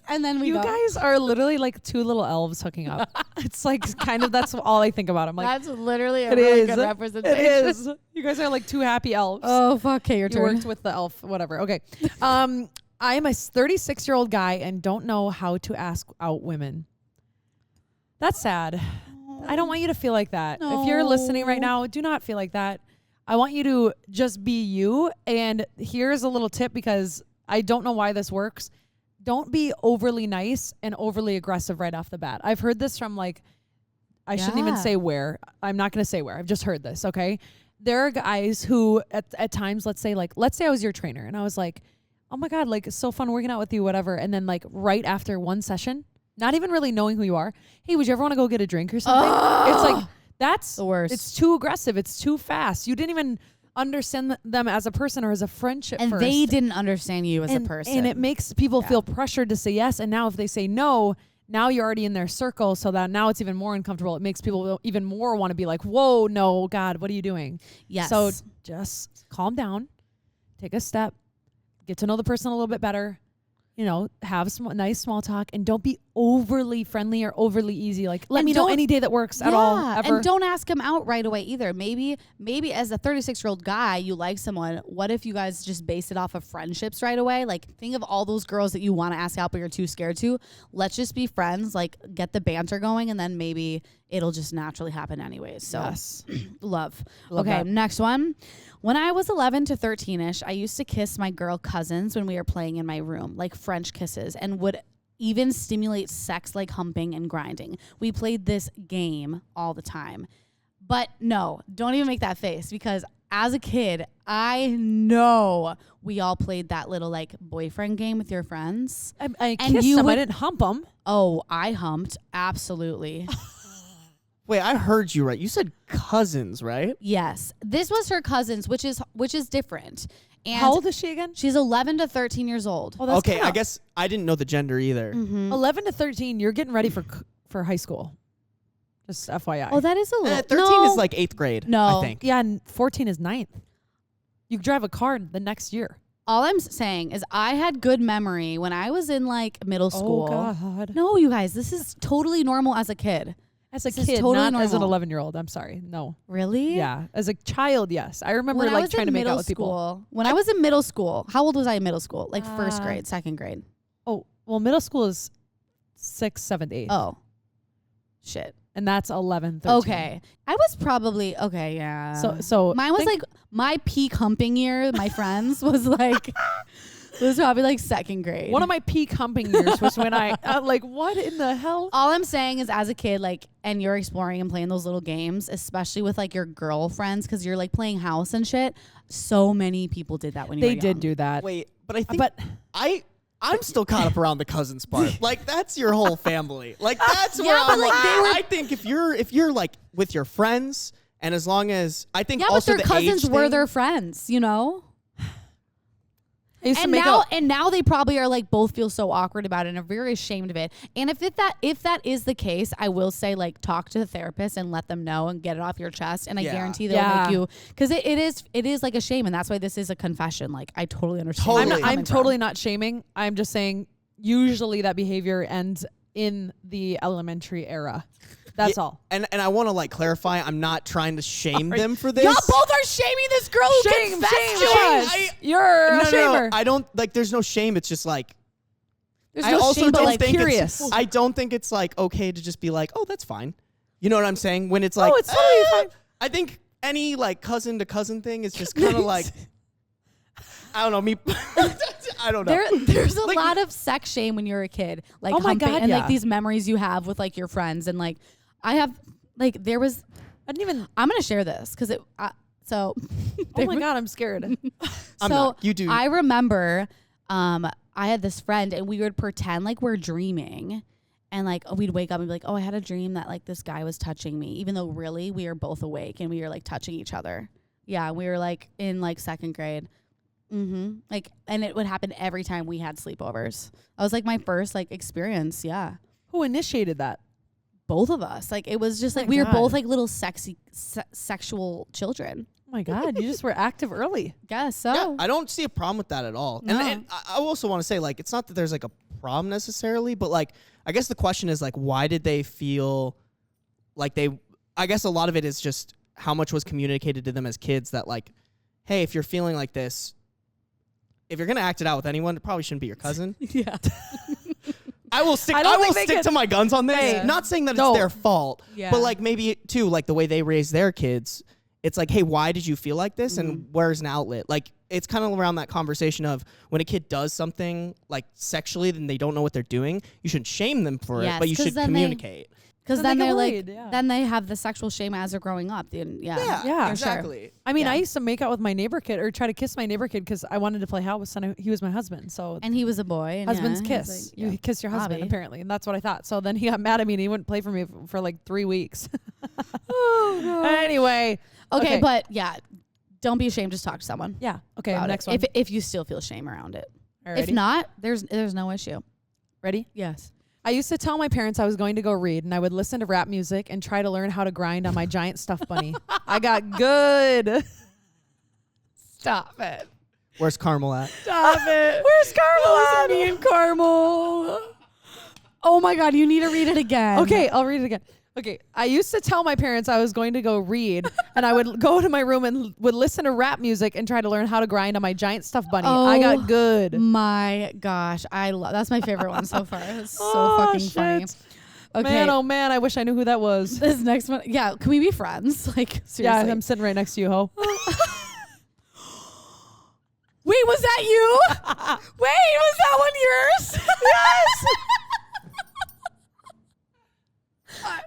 Speaker 1: and then
Speaker 3: you guys are literally like two little elves hooking up. It's like kind of, that's all I think about. I'm like,
Speaker 1: that's literally a really good representation.
Speaker 3: It is. You guys are like two happy elves.
Speaker 1: Oh, fuck. Okay, your turn.
Speaker 3: You worked with the elf, whatever. Okay. I am a 36-year-old guy and don't know how to ask out women. That's sad. I don't want you to feel like that. No. If you're listening right now, do not feel like that. I want you to just be you. And here's a little tip because I don't know why this works. Don't be overly nice and overly aggressive right off the bat. I've heard this from like, I shouldn't even say where. I'm not going to say where. I've just heard this, okay? There are guys who at times, let's say I was your trainer and I was like, oh my God, like it's so fun working out with you, whatever. And then like right after one session, not even really knowing who you are. Hey, would you ever want to go get a drink or something? It's like, that's the worst. It's too aggressive. It's too fast. You didn't even understand them as a person or as a friendship
Speaker 1: and
Speaker 3: first.
Speaker 1: they didn't understand you as a person.
Speaker 3: And it makes people feel pressured to say yes. And now if they say no, now you're already in their circle. So that now it's even more uncomfortable. It makes people even more want to be like, whoa, no, God, what are you doing?
Speaker 1: Yes.
Speaker 3: So just calm down, take a step, get to know the person a little bit better, you know, have some nice small talk and don't be overly friendly or overly easy. Like, let me know any day that works at all, ever.
Speaker 1: And don't ask him out right away either. Maybe as a 36-year-old guy, you like someone. What if you guys just base it off of friendships right away? Like, think of all those girls that you want to ask out, but you're too scared to. Let's just be friends, like, get the banter going, and then maybe it'll just naturally happen anyways. So,
Speaker 3: yes.
Speaker 1: Love okay, that. Next one. When I was 11 to 13-ish, I used to kiss my girl cousins when we were playing in my room, like French kisses, and would even stimulate sex like humping and grinding. We played this game all the time. But no, don't even make that face because as a kid, I know we all played that little like boyfriend game with your friends.
Speaker 3: I kissed them. I didn't hump them.
Speaker 1: Oh, I humped. Absolutely.
Speaker 2: Wait, I heard you right. You said cousins, right?
Speaker 1: Yes. This was her cousins, which is different. And
Speaker 3: how old is she again?
Speaker 1: She's 11 to 13 years old.
Speaker 3: Oh, that's
Speaker 2: Okay, I guess I didn't know the gender either.
Speaker 3: 11 to 13. You're getting ready for high school. Just FYI.
Speaker 1: Oh, that is a little.
Speaker 2: 13 is like 8th grade.
Speaker 1: No.
Speaker 2: I think.
Speaker 3: Yeah, and 14 is 9th. You drive a car the next year.
Speaker 1: All I'm saying is I had good memory when I was in like middle school.
Speaker 3: Oh God.
Speaker 1: No, you guys, this is totally normal as a kid.
Speaker 3: As a
Speaker 1: This is
Speaker 3: kid,
Speaker 1: totally
Speaker 3: not as an
Speaker 1: normal.
Speaker 3: 11-year-old. I'm sorry. No.
Speaker 1: Really?
Speaker 3: Yeah. As a child, yes. I remember
Speaker 1: When I
Speaker 3: like
Speaker 1: was
Speaker 3: trying
Speaker 1: in
Speaker 3: to make
Speaker 1: middle
Speaker 3: out with people.
Speaker 1: school, when I was in middle school, how old was I in middle school? Like first grade, second grade.
Speaker 3: Oh, well, middle school is 6th, 7th, 8th.
Speaker 1: Oh, shit.
Speaker 3: And that's 11, 13.
Speaker 1: Okay. I was probably, okay, yeah.
Speaker 3: So
Speaker 1: mine was like my peak humping year, my friends, was like, was probably like second grade.
Speaker 3: one of my peak humping years was when I, like, what in the hell?
Speaker 1: All I'm saying is as a kid, like, and you're exploring and playing those little games, especially with like your girlfriends, because you're like playing house and shit. So many people did that when you were
Speaker 3: They
Speaker 1: young.
Speaker 3: did do that.
Speaker 2: Wait, but I think I'm still caught up around the cousins part. Like that's your whole family. Like that's where
Speaker 1: Yeah, but,
Speaker 2: I'm
Speaker 1: like,
Speaker 2: like,
Speaker 1: they were-
Speaker 2: I think if you're like with your friends, and as long as I think
Speaker 1: Yeah, but
Speaker 2: also
Speaker 1: their
Speaker 2: the
Speaker 1: cousins
Speaker 2: age
Speaker 1: were
Speaker 2: thing,
Speaker 1: their friends, you know?
Speaker 3: I used to
Speaker 1: And
Speaker 3: make
Speaker 1: now,
Speaker 3: out.
Speaker 1: and now they probably are like both feel so awkward about it and are very ashamed of it. And if that is the case, I will say like talk to the therapist and let them know and get it off your chest. And I
Speaker 2: Yeah.
Speaker 1: guarantee they'll
Speaker 3: Yeah.
Speaker 1: make you, because it is like a shame, and that's why this is a confession. Like I totally understand.
Speaker 2: Totally.
Speaker 1: where you're
Speaker 3: I'm
Speaker 1: coming from.
Speaker 3: totally not shaming. I'm just saying usually that behavior ends in the elementary era. That's all.
Speaker 2: And I want to like clarify, I'm not trying to shame them for this.
Speaker 1: Y'all both are shaming this girl who
Speaker 3: Shame,
Speaker 1: confessed
Speaker 3: shame,
Speaker 1: to
Speaker 3: yes.
Speaker 1: us.
Speaker 3: You're a
Speaker 2: no,
Speaker 3: shamer.
Speaker 2: I don't like. There's no shame. It's just like
Speaker 1: There's
Speaker 2: I
Speaker 1: no
Speaker 2: also
Speaker 1: shame, but
Speaker 2: don't
Speaker 1: like
Speaker 2: think
Speaker 3: curious.
Speaker 2: I don't think it's like okay to just be like, oh, that's fine. You know what I'm saying? When it's like,
Speaker 3: it's totally fine.
Speaker 2: I think any like cousin to cousin thing is just kind of like, I don't know me. I don't know.
Speaker 1: There's a
Speaker 2: Like-
Speaker 1: lot of sex shame when you're a kid, like
Speaker 3: Oh my
Speaker 1: humping,
Speaker 3: God,
Speaker 1: and
Speaker 3: yeah.
Speaker 1: like these memories you have with like your friends, and like I have like there was.
Speaker 3: I didn't even.
Speaker 1: I'm gonna share this because it. So.
Speaker 3: Oh my God, I'm scared.
Speaker 2: I'm
Speaker 1: so
Speaker 2: not. You do.
Speaker 1: I remember, I had this friend, and we would pretend like we're dreaming, and like we'd wake up and be like, "Oh, I had a dream that like this guy was touching me," even though really we were both awake and we were like touching each other. Yeah, we were like in like second grade. Like, and it would happen every time we had sleepovers. I was like my first like experience. Yeah.
Speaker 3: Who initiated that?
Speaker 1: Both of us. Like, it was just
Speaker 3: Oh
Speaker 1: like
Speaker 3: my
Speaker 1: we were
Speaker 3: God.
Speaker 1: both like little sexy sexual children.
Speaker 3: Oh my God, you just were active early.
Speaker 1: Guess so.
Speaker 2: Yeah, I don't see a problem with that at all.
Speaker 1: No.
Speaker 2: And I also want to say, like, it's not that there's like a problem necessarily, but like, I guess the question is like, why did they feel like I guess a lot of it is just how much was communicated to them as kids that like, hey, if you're feeling like this, if you're gonna act it out with anyone, it probably shouldn't be your cousin.
Speaker 1: Yeah.
Speaker 2: I will stick.
Speaker 3: I
Speaker 2: I,
Speaker 3: don't
Speaker 2: will
Speaker 3: think they
Speaker 2: stick
Speaker 3: could-
Speaker 2: to my guns on this.
Speaker 3: Hey,
Speaker 2: Not saying that
Speaker 3: no.
Speaker 2: it's their fault,
Speaker 1: Yeah.
Speaker 2: but like maybe too, like the way they raise their kids. It's like, hey, why did you feel like this, and where's an outlet? Like it's kind of around that conversation of when a kid does something like sexually, then they don't know what they're doing. You shouldn't shame them for it,
Speaker 1: Yes,
Speaker 2: but you
Speaker 1: 'cause
Speaker 2: should
Speaker 1: then
Speaker 2: communicate.
Speaker 1: Because
Speaker 3: So
Speaker 1: then
Speaker 3: they get
Speaker 1: they're like,
Speaker 3: worried, yeah.
Speaker 1: then they have the sexual shame as they're growing up.
Speaker 3: Yeah,
Speaker 1: for sure.
Speaker 2: exactly.
Speaker 3: I mean,
Speaker 1: Yeah.
Speaker 3: I used to make out with my neighbor kid or try to kiss my neighbor kid because I wanted to play house and he was my husband. So
Speaker 1: And he was a boy. And
Speaker 3: husband's
Speaker 1: yeah, he was
Speaker 3: kiss.
Speaker 1: like,
Speaker 3: You
Speaker 1: yeah.
Speaker 3: kiss your husband,
Speaker 1: Hobby.
Speaker 3: apparently. And that's what I thought. So then he got mad at me and he wouldn't play for me for like 3 weeks. Anyway.
Speaker 1: Okay, but yeah, don't be ashamed. Just talk to someone.
Speaker 3: Yeah. Okay,
Speaker 1: about
Speaker 3: next
Speaker 1: it.
Speaker 3: one.
Speaker 1: If you still feel shame around it. If
Speaker 3: Alrighty.
Speaker 1: not, there's no issue.
Speaker 3: Ready?
Speaker 1: Yes.
Speaker 3: I used to tell my parents I was going to go read, and I would listen to rap music and try to learn how to grind on my giant stuffed bunny. I got good.
Speaker 1: Stop it.
Speaker 2: Where's Carmel at?
Speaker 1: Stop it.
Speaker 3: Where's Carmel at?
Speaker 1: Me and Carmel. Oh my God, you need to read it again.
Speaker 3: Okay, I'll read it again. Okay, I used to tell my parents I was going to go read, and I would go to my room and would listen to rap music and try to learn how to grind on my giant stuffed bunny. I
Speaker 1: Oh.
Speaker 3: got good.
Speaker 1: My gosh, I love that's my favorite one so far. It's so
Speaker 3: Oh,
Speaker 1: fucking
Speaker 3: shit.
Speaker 1: funny. Okay,
Speaker 3: Man, oh man, I wish I knew who that was.
Speaker 1: this next one. Yeah, can we be friends? Like
Speaker 3: Yeah,
Speaker 1: seriously.
Speaker 3: I'm sitting right next to you, ho.
Speaker 1: Wait, was that you? Wait, was that one yours?
Speaker 3: Yes.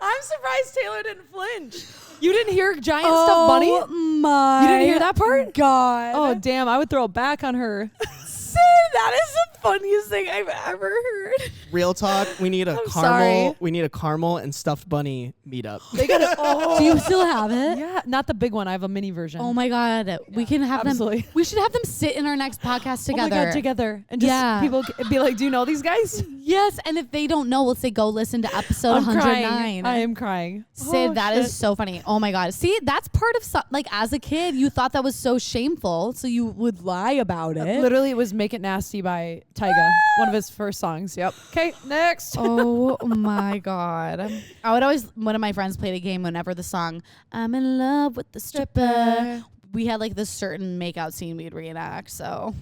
Speaker 3: I'm surprised Taylor didn't flinch. You didn't hear giant stuffed bunny?
Speaker 1: Oh my!
Speaker 3: You didn't hear that part?
Speaker 1: God.
Speaker 3: Oh damn, I would throw it back on her.
Speaker 1: Syd, That is the funniest thing I've ever heard.
Speaker 2: Real talk. We need a caramel. We need a caramel and stuffed bunny meetup.
Speaker 3: They got it. Oh.
Speaker 1: Do you still have it?
Speaker 3: Yeah, not the big one. I have a mini version.
Speaker 1: Oh my God. We can have them. We should have them sit in our next podcast together.
Speaker 3: Oh my God, together. And just people be like, do you know these guys?
Speaker 1: Yes. And if they don't know, we'll say, go listen to episode 109.
Speaker 3: I am crying.
Speaker 1: Sid, that is so funny. Oh my God. See, that's part of, like, as a kid, you thought that was so shameful. So you would lie about it.
Speaker 3: Literally, it was Make It Nasty by Tyga. One of his first songs. Yep. Okay, next.
Speaker 1: Oh my God. I would always, one of my friends played a game whenever the song, I'm in love with the stripper. We had like this certain makeout scene we'd reenact. So,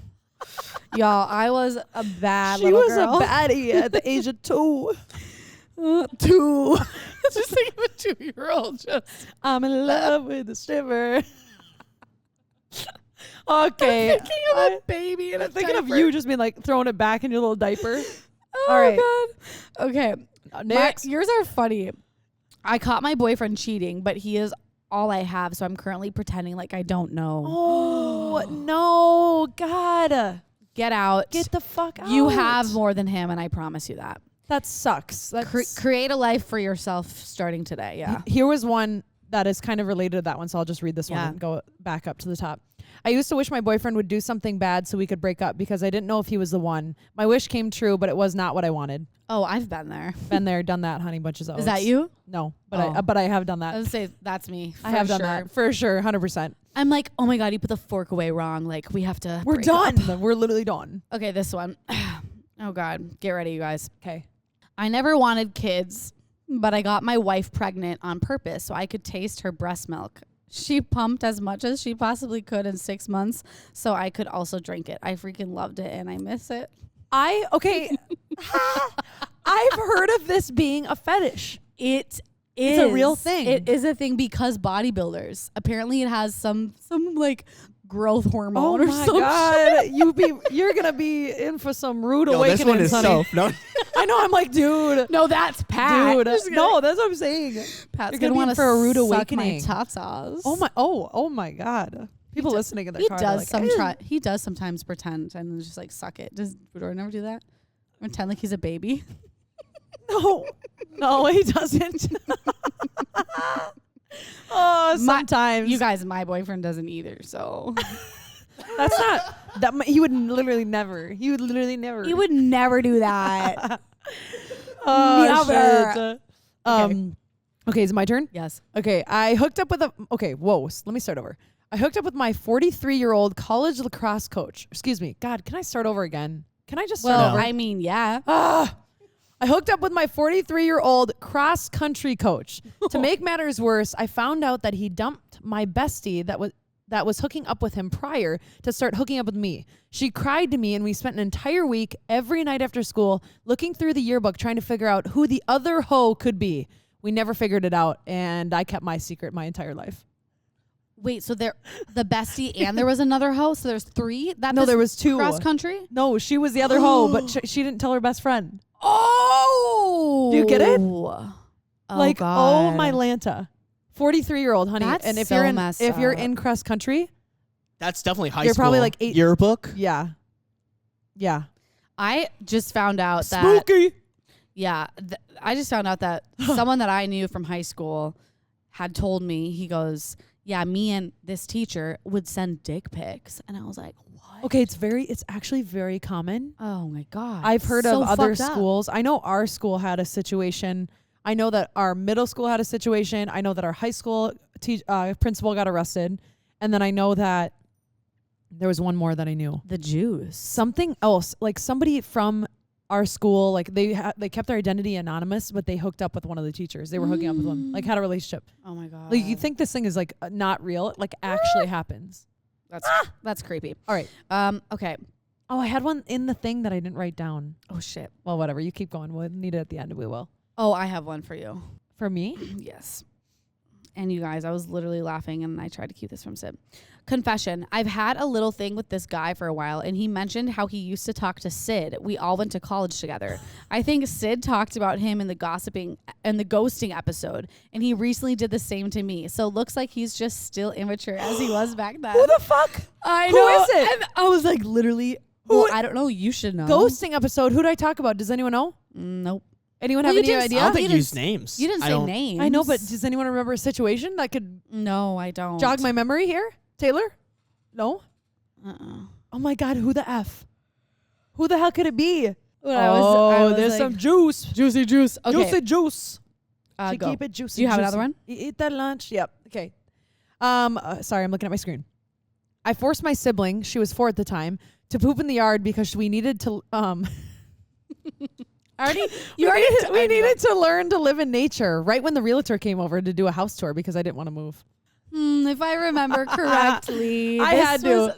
Speaker 1: y'all, I was a bad little girl.
Speaker 3: She was a baddie at the age of 2.
Speaker 1: 2. Just think of a 2-year-old.
Speaker 3: I'm in love with the stripper. Okay.
Speaker 1: I'm thinking of a baby and
Speaker 3: I'm thinking of you just being like throwing it back in your little diaper.
Speaker 1: Oh
Speaker 3: all right.
Speaker 1: God. Okay.
Speaker 3: Next.
Speaker 1: Yours are funny. I caught my boyfriend cheating, but he is all I have, so I'm currently pretending like I don't know.
Speaker 3: Oh, no. God.
Speaker 1: Get out.
Speaker 3: Get the fuck out.
Speaker 1: You have more than him, and I promise you that.
Speaker 3: That sucks.
Speaker 1: Create a life for yourself starting today. Yeah.
Speaker 3: Here was one that is kind of related to that one, so I'll just read this one and go back up to the top. I used to wish my boyfriend would do something bad so we could break up because I didn't know if he was the one. My wish came true, but it was not what I wanted.
Speaker 1: Oh, I've been there.
Speaker 3: Been there, done that, honey bunches of oats.
Speaker 1: Is that you?
Speaker 3: No, but I have done that.
Speaker 1: I would say that's me.
Speaker 3: I have done that for sure, 100%.
Speaker 1: I'm like, oh my God, you put the fork away wrong. Like, we have to.
Speaker 3: We're done.
Speaker 1: Up.
Speaker 3: We're literally done.
Speaker 1: Okay, this one. Oh God, get ready, you guys.
Speaker 3: Okay.
Speaker 1: I never wanted kids, but I got my wife pregnant on purpose so I could taste her breast milk. She pumped as much as she possibly could in 6 months so I could also drink it. I freaking loved it and I miss it.
Speaker 3: I've heard of this being a fetish.
Speaker 1: It's
Speaker 3: a real thing.
Speaker 1: It is a thing because bodybuilders, apparently it has some like growth hormone or some shit.
Speaker 3: You're gonna be in for some rude
Speaker 2: awakening. This one is
Speaker 3: Soph.
Speaker 2: No.
Speaker 3: I know. I'm like, dude.
Speaker 1: No, that's Pat.
Speaker 3: Dude, no, that's what I'm saying.
Speaker 1: Pat's
Speaker 3: you're
Speaker 1: gonna want
Speaker 3: for a rude awakening.
Speaker 1: My tatas.
Speaker 3: Oh my God. People listening in their car.
Speaker 1: He does sometimes pretend and just like suck it. Does Fedora never do that? Pretend like he's a baby.
Speaker 3: No, he doesn't. Oh, sometimes.
Speaker 1: You guys, my boyfriend doesn't either, so.
Speaker 3: That's not, that. He would literally never. He would
Speaker 1: never do that.
Speaker 3: Oh,
Speaker 1: never.
Speaker 3: Shit. Okay, is it my turn?
Speaker 1: Yes.
Speaker 3: Okay, let me start over. I hooked up with my 43-year-old college lacrosse coach. Excuse me. God, can I start over again? Can I just start over?
Speaker 1: I mean, yeah.
Speaker 3: I hooked up with my 43-year-old cross-country coach. To make matters worse, I found out that he dumped my bestie that was hooking up with him prior to start hooking up with me. She cried to me, and we spent an entire week every night after school looking through the yearbook trying to figure out who the other hoe could be. We never figured it out, and I kept my secret my entire life.
Speaker 1: Wait, so the bestie and there was another hoe? So there's 3?
Speaker 3: No, there was 2.
Speaker 1: Cross-country?
Speaker 3: No, she was the other hoe, but she didn't tell her best friend.
Speaker 1: Oh!
Speaker 3: Do you get it?
Speaker 1: Oh,
Speaker 3: like,
Speaker 1: God.
Speaker 3: oh my Lanta. 43-year-old, honey.
Speaker 1: That's
Speaker 3: and if
Speaker 1: so
Speaker 3: you're in cross country,
Speaker 2: that's definitely high school.
Speaker 3: You're probably like 8
Speaker 2: yearbook.
Speaker 3: Yeah. Yeah.
Speaker 1: I just found out that
Speaker 3: spooky.
Speaker 1: Yeah, I just found out that someone that I knew from high school had told me, he goes, yeah, me and this teacher would send dick pics. And I was like, what?
Speaker 3: Okay, it's actually very common.
Speaker 1: Oh my God.
Speaker 3: I've heard of other schools. I know our school had a situation. I know that our middle school had a situation. I know that our high school principal got arrested. And then I know that there was one more that I knew.
Speaker 1: The Jews.
Speaker 3: Something else, like somebody from our school, like they kept their identity anonymous, but they hooked up with one of the teachers. They were hooking up with one, like had a relationship.
Speaker 1: Oh my God.
Speaker 3: Like you think this thing is like not real, it like actually happens.
Speaker 1: That's creepy.
Speaker 3: All right.
Speaker 1: Okay.
Speaker 3: Oh, I had one in the thing that I didn't write down.
Speaker 1: Oh shit.
Speaker 3: Well, whatever. You keep going. We'll need it at the end. We will.
Speaker 1: Oh, I have one for you.
Speaker 3: For me?
Speaker 1: Yes. And you guys, I was literally laughing and I tried to keep this from Syd. Confession. I've had a little thing with this guy for a while and he mentioned how he used to talk to Syd. We all went to college together. I think Syd talked about him in the gossiping and the ghosting episode and he recently did the same to me. So it looks like he's just still immature as he was back then.
Speaker 3: Who the fuck?
Speaker 1: I
Speaker 3: Who
Speaker 1: know.
Speaker 3: is it?
Speaker 1: And I was like literally Well, I don't know. You should know.
Speaker 3: Ghosting episode. Who did I talk about? Does anyone know?
Speaker 1: Nope.
Speaker 3: Anyone have any idea?
Speaker 2: I don't think you used names.
Speaker 1: You didn't say names.
Speaker 3: I know, but does anyone remember a situation that could
Speaker 1: No, I don't.
Speaker 3: jog my memory here? Taylor? No? Oh my God, who the F? Who the hell could it be?
Speaker 1: I was
Speaker 3: there's
Speaker 1: like,
Speaker 3: some juice.
Speaker 1: Juicy juice. Okay.
Speaker 3: Juicy juice.
Speaker 1: Go.
Speaker 3: Keep it juicy.
Speaker 1: Do you have
Speaker 3: juicy.
Speaker 1: another one?
Speaker 3: Eat that lunch. Yep. Okay. Sorry, I'm looking at my screen. I forced my sibling, she was 4 at the time, to poop in the yard because we needed to we needed to learn to live in nature right when the realtor came over to do a house tour because I didn't want to move.
Speaker 1: If I remember correctly,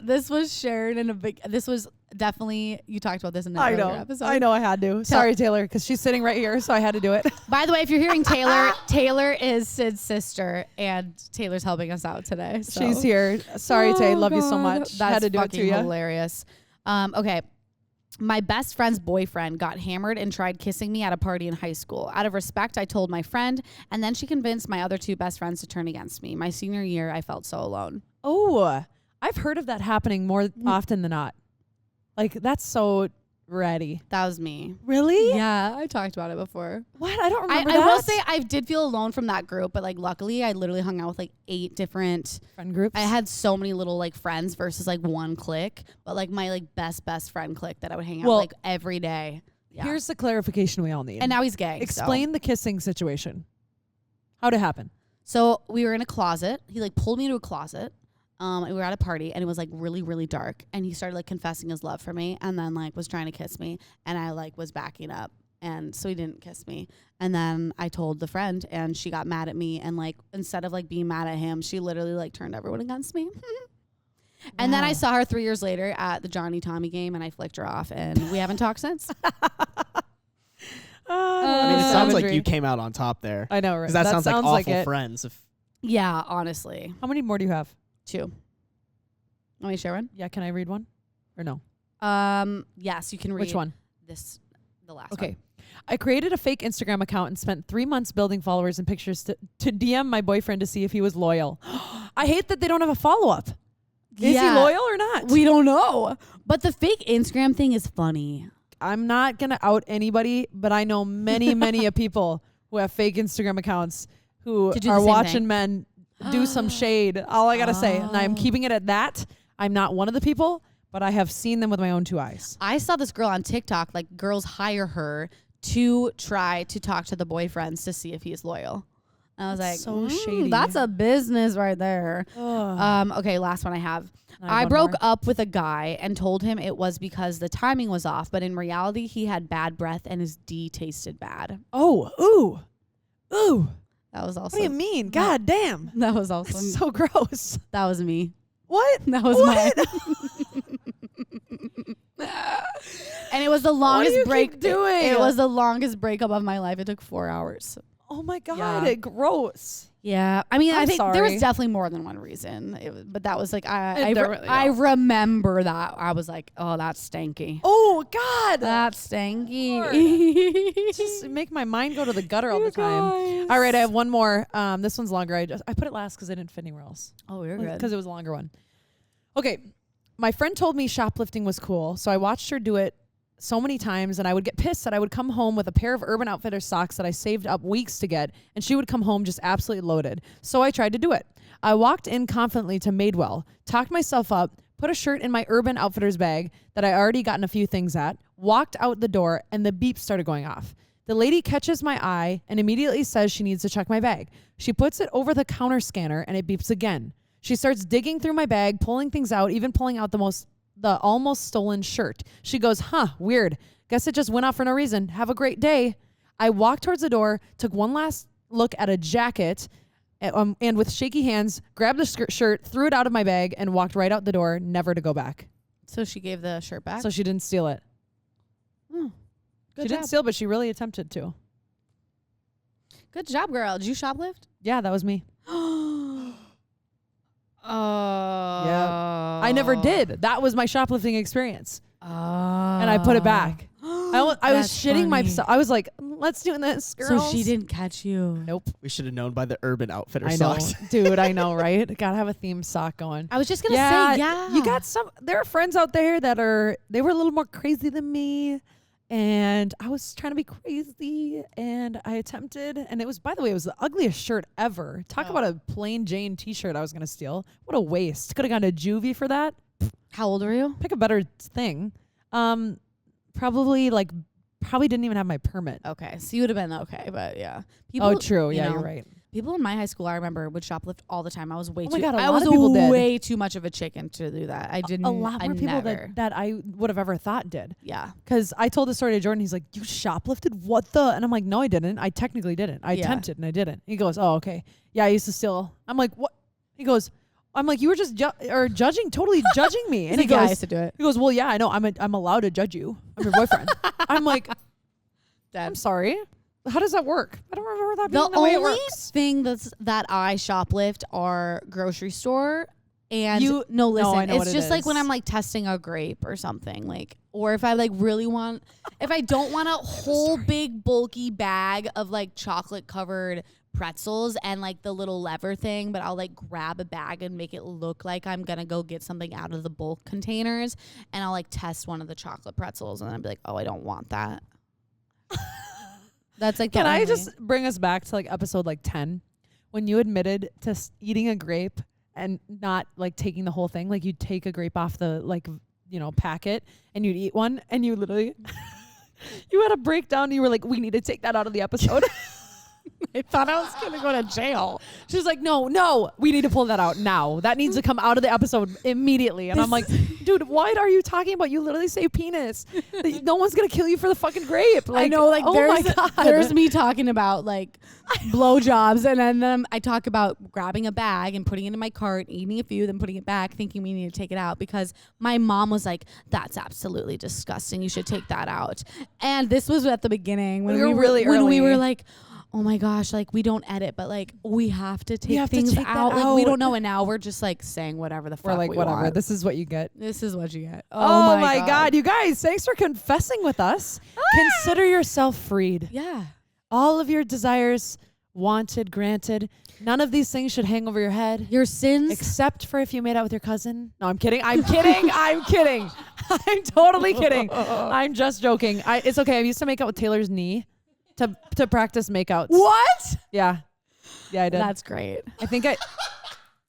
Speaker 1: this was shared in this was definitely, you talked about this in an earlier episode.
Speaker 3: I know I had to. Sorry, Taylor, because she's sitting right here, so I had to do it.
Speaker 1: By the way, if you're hearing Taylor, Taylor is Syd's sister, and Taylor's helping us out today. So.
Speaker 3: She's here. Sorry, Tay. Love you so much.
Speaker 1: That's
Speaker 3: had to do it to you.
Speaker 1: Hilarious. Okay. My best friend's boyfriend got hammered and tried kissing me at a party in high school. Out of respect, I told my friend, and then she convinced my other 2 best friends to turn against me. My senior year, I felt so alone.
Speaker 3: Oh, I've heard of that happening more often than not. Like, that's so ratty.
Speaker 1: That was me.
Speaker 3: Really?
Speaker 1: Yeah, I talked about it before.
Speaker 3: What? I don't remember
Speaker 1: I
Speaker 3: that.
Speaker 1: will say I did feel alone from that group, but like luckily I literally hung out with like 8 different
Speaker 3: friend groups.
Speaker 1: I had so many little like friends versus like one clique, but like my like best friend clique that I would hang out like every day. Yeah.
Speaker 3: Here's the clarification we all need.
Speaker 1: And now he's gay.
Speaker 3: Explain the kissing situation. How'd it happen?
Speaker 1: So we were in a closet. He like pulled me into a closet. And we were at a party and it was like really, really dark. And he started like confessing his love for me and then like was trying to kiss me. And I like was backing up. And so he didn't kiss me. And then I told the friend and she got mad at me. And like, instead of like being mad at him, she literally like turned everyone against me. And then I saw her 3 years later at the Johnny Tommy game and I flicked her off and we haven't talked since.
Speaker 2: I mean, it sounds like you came out on top there.
Speaker 3: I know, right?
Speaker 2: Because that sounds like awful friends.
Speaker 1: Yeah, honestly.
Speaker 3: How many more do you have?
Speaker 1: 2. Want me to share one?
Speaker 3: Yeah, can I read one? Or no?
Speaker 1: Yes, you can read.
Speaker 3: Which one?
Speaker 1: The last one.
Speaker 3: Okay. I created a fake Instagram account and spent 3 months building followers and pictures to DM my boyfriend to see if he was loyal. I hate that they don't have a follow-up. Is he loyal or not?
Speaker 1: We don't know. But the fake Instagram thing is funny.
Speaker 3: I'm not going to out anybody, but I know many, many of people who have fake Instagram accounts who are watching men do some shade. All I got to say, and I'm keeping it at that. I'm not one of the people, but I have seen them with my own 2 eyes.
Speaker 1: I saw this girl on TikTok, like girls hire her to try to talk to the boyfriends to see if he's loyal. And I was like,
Speaker 3: so shady.
Speaker 1: That's a business right there. Okay, last one I have. I broke up with a guy and told him it was because the timing was off, but in reality, he had bad breath and his D tasted bad.
Speaker 3: Oh, ooh.
Speaker 1: That was also.
Speaker 3: What do you mean? God damn.
Speaker 1: That was also
Speaker 3: so gross.
Speaker 1: That was me.
Speaker 3: What?
Speaker 1: That was mine. And it was the longest break. It was the longest breakup of my life. It took 4 hours.
Speaker 3: Oh my God, gross.
Speaker 1: Yeah. I mean, I think
Speaker 3: sorry.
Speaker 1: there was definitely more than one reason. But that was like, I remember that. I was like, oh, that's stanky.
Speaker 3: Oh, God.
Speaker 1: That's stanky.
Speaker 3: Just make my mind go to the gutter all the time. All right, I have one more. This one's longer. I put it last because I didn't fit anywhere else.
Speaker 1: Oh, you're good.
Speaker 3: Because it was a longer one. Okay. My friend told me shoplifting was cool, so I watched her do it so many times, and I would get pissed that I would come home with a pair of Urban Outfitters socks that I saved up weeks to get, and she would come home just absolutely loaded. So I tried to do it. I walked in confidently to Madewell, talked myself up, put a shirt in my Urban Outfitters bag that I already gotten a few things at, walked out the door, and the beep started going off. The lady catches my eye and immediately says she needs to check my bag. She puts it over the counter scanner, and it beeps again. She starts digging through my bag, pulling things out, even pulling out the almost stolen shirt. She goes, weird. Guess it just went off for no reason. Have a great day. I walked towards the door, took one last look at a jacket, and with shaky hands, grabbed the shirt, threw it out of my bag, and walked right out the door, never to go back.
Speaker 1: So she gave the shirt back?
Speaker 3: So she didn't steal it. She didn't steal, but she really attempted to.
Speaker 1: Good job, girl. Did you shoplift?
Speaker 3: Yeah, that was me. Yeah. I never did. That was my shoplifting experience. And I put it back. I was
Speaker 1: That's
Speaker 3: shitting
Speaker 1: funny.
Speaker 3: myself. I was like, let's do this, girls.
Speaker 1: So she didn't catch you.
Speaker 3: Nope.
Speaker 2: We should have known by the Urban Outfitter
Speaker 3: I know,
Speaker 2: socks.
Speaker 3: dude. I know, right? Gotta have a theme sock going.
Speaker 1: I was just gonna say, yeah.
Speaker 3: You got some. There are friends out there that they were a little more crazy than me, and I was trying to be crazy, and I attempted, and it was, by the way, it was the ugliest shirt ever. Talk about a plain Jane T-shirt I was gonna steal. What a waste. Could have gone to juvie for that.
Speaker 1: How old were you?
Speaker 3: Pick a better thing. Probably didn't even have my permit.
Speaker 1: Okay, so you would have been okay, but yeah.
Speaker 3: True. Yeah,
Speaker 1: know,
Speaker 3: you're right.
Speaker 1: People in my high school, I remember, would shoplift all the time. I was way too.
Speaker 3: God, a
Speaker 1: I
Speaker 3: lot
Speaker 1: was
Speaker 3: of people did.
Speaker 1: way too much of a chicken to do that. I didn't.
Speaker 3: A lot more people
Speaker 1: never.
Speaker 3: that I would have ever thought did.
Speaker 1: Yeah.
Speaker 3: Because I told the story to Jordan. He's like, "You shoplifted? What the?" And I'm like, "No, I didn't. I technically didn't. I attempted and I didn't." He goes, "Oh, okay. Yeah, I used to steal." I'm like, "What?" He goes, "I'm like, you were just totally judging me." And he goes,
Speaker 1: "I used to do it."
Speaker 3: He goes, "Well, yeah, I know. I'm allowed to judge you. I'm your boyfriend." I'm like, "I'm sorry. How does that work? I don't remember that being the way it
Speaker 1: only
Speaker 3: works."
Speaker 1: thing that I shoplift are grocery store and
Speaker 3: I know
Speaker 1: it's just like when I'm like testing a grape or something, like, or if I like really want, if I don't want a whole big bulky bag of like chocolate covered pretzels and like the little lever thing, but I'll like grab a bag and make it look like I'm gonna go get something out of the bulk containers, and I'll like test one of the chocolate pretzels and then be like, oh, I don't want that. That's like,
Speaker 3: can I just bring us back to like episode like 10 when you admitted to eating a grape and not like taking the whole thing? Like you'd take a grape off the packet and you'd eat one, and you literally you had a breakdown. You were like, we need to take that out of the episode.
Speaker 1: I thought I was gonna go to jail.
Speaker 3: She was like, no, we need to pull that out now. That needs to come out of the episode immediately. And I'm like, dude, what are you talking about? You literally say penis. No one's gonna kill you for the fucking grape. Like,
Speaker 1: I know, like,
Speaker 3: oh
Speaker 1: there's me talking about like blowjobs, and then I talk about grabbing a bag and putting it in my cart, eating a few, then putting it back, thinking we need to take it out because my mom was like, "That's absolutely disgusting. You should take that out." And this was at the beginning when we were like, oh my gosh, like we don't edit, but like we have to take things out. Like we don't know, and now we're just like saying whatever the fuck
Speaker 3: we're like,
Speaker 1: we
Speaker 3: whatever.
Speaker 1: want.
Speaker 3: This is what you get.
Speaker 1: This is what you get.
Speaker 3: Oh my God, you guys, thanks for confessing with us. Consider yourself freed.
Speaker 1: Yeah.
Speaker 3: All of your desires wanted, granted. None of these things should hang over your head.
Speaker 1: Your sins,
Speaker 3: except for if you made out with your cousin. No, I'm kidding. I'm kidding. I'm kidding. I'm totally kidding. I'm just joking. It's okay. I used to make out with Taylor's knee to practice makeouts.
Speaker 1: What?
Speaker 3: Yeah, I did.
Speaker 1: That's great.
Speaker 3: I think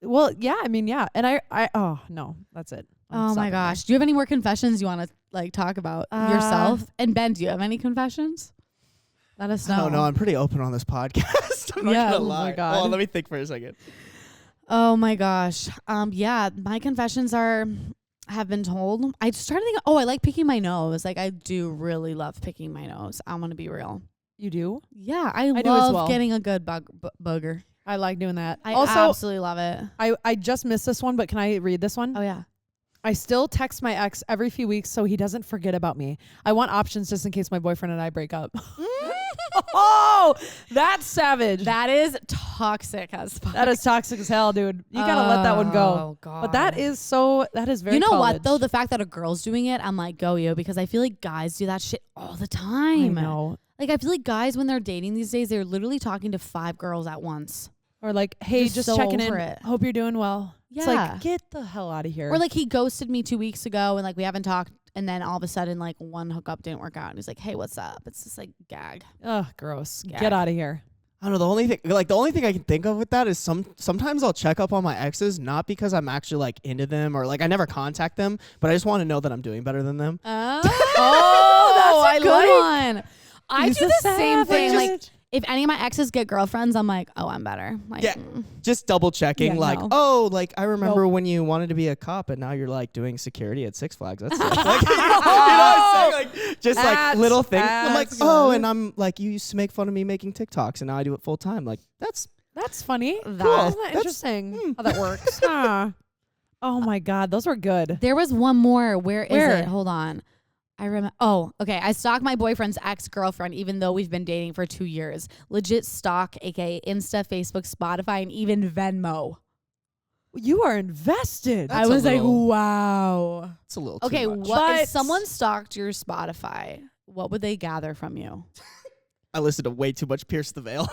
Speaker 3: well, yeah. I mean, yeah. And oh no, that's it.
Speaker 1: Oh my gosh. Do you have any more confessions you want to like talk about yourself? And Ben, do you have any confessions? Let us know.
Speaker 2: I don't know. I'm pretty open on this podcast. I'm not gonna lie.
Speaker 3: Oh my God.
Speaker 2: Hold on, let me think for a second.
Speaker 1: Oh my gosh. Yeah, my confessions have been told. I just started thinking, I like picking my nose. Like I do really love picking my nose. I'm gonna be real.
Speaker 3: You do?
Speaker 1: Yeah, I
Speaker 3: do as
Speaker 1: love
Speaker 3: well.
Speaker 1: getting a good booger.
Speaker 3: I like doing that.
Speaker 1: I
Speaker 3: also,
Speaker 1: absolutely love it.
Speaker 3: I just missed this one, but can I read this one?
Speaker 1: Oh yeah.
Speaker 3: I still text my ex every few weeks so he doesn't forget about me. I want options just in case my boyfriend and I break up. Oh, that's savage.
Speaker 1: That is toxic as fuck.
Speaker 3: That is toxic as hell, dude. You gotta let that one go.
Speaker 1: Oh god.
Speaker 3: But that is very.
Speaker 1: You know
Speaker 3: college.
Speaker 1: what though? The fact that a girl's doing it, I'm like, go you, because I feel like guys do that shit all the time.
Speaker 3: I know.
Speaker 1: Like I feel like guys when they're dating these days, they're literally talking to 5 girls at once.
Speaker 3: Or like, hey, just
Speaker 1: so
Speaker 3: checking in.
Speaker 1: over it.
Speaker 3: Hope you're doing well.
Speaker 1: Yeah.
Speaker 3: It's like, get the hell out of here.
Speaker 1: Or like he ghosted me 2 weeks ago and like we haven't talked, and then all of a sudden like one hookup didn't work out and he's like, hey, what's up? It's just like gag.
Speaker 3: Ugh, gross.
Speaker 1: Gag.
Speaker 3: Get out of here.
Speaker 2: I don't know. The only thing I can think of with that is sometimes I'll check up on my exes, not because I'm actually like into them or like I never contact them, but I just want to know that I'm doing better than them.
Speaker 1: Oh, that's a good one. I
Speaker 3: He's
Speaker 1: do
Speaker 3: a
Speaker 1: the same thing.
Speaker 3: savage.
Speaker 1: Like if any of my exes get girlfriends, I'm like, oh, I'm better. Like,
Speaker 2: Yeah. Just double checking,
Speaker 1: Yeah,
Speaker 2: like,
Speaker 1: no.
Speaker 2: oh, like I remember when you wanted to be a cop, and now you're like doing security at Six Flags. That's sick. Like, you know what I'm saying? Like, just like little things. I'm like, oh, and I'm like, you used to make fun of me making TikToks, and now I do it full time. Like that's
Speaker 3: funny.
Speaker 1: Cool.
Speaker 3: Isn't that interesting how that works? Huh. Oh my God, those were good.
Speaker 1: There was one more. Where is it? Hold on. I remember. Oh, okay. I stalk my boyfriend's ex-girlfriend, even though we've been dating for 2 years. Legit stalk, aka Insta, Facebook, Spotify, and even Venmo.
Speaker 3: You are invested.
Speaker 2: That's
Speaker 1: I was
Speaker 2: a
Speaker 1: like,
Speaker 2: little-
Speaker 1: wow.
Speaker 2: it's a little
Speaker 1: Okay,
Speaker 2: too much.
Speaker 1: what
Speaker 3: But-
Speaker 1: if someone stalked your Spotify? what would they gather from you?
Speaker 2: I listened to way too much Pierce the Veil.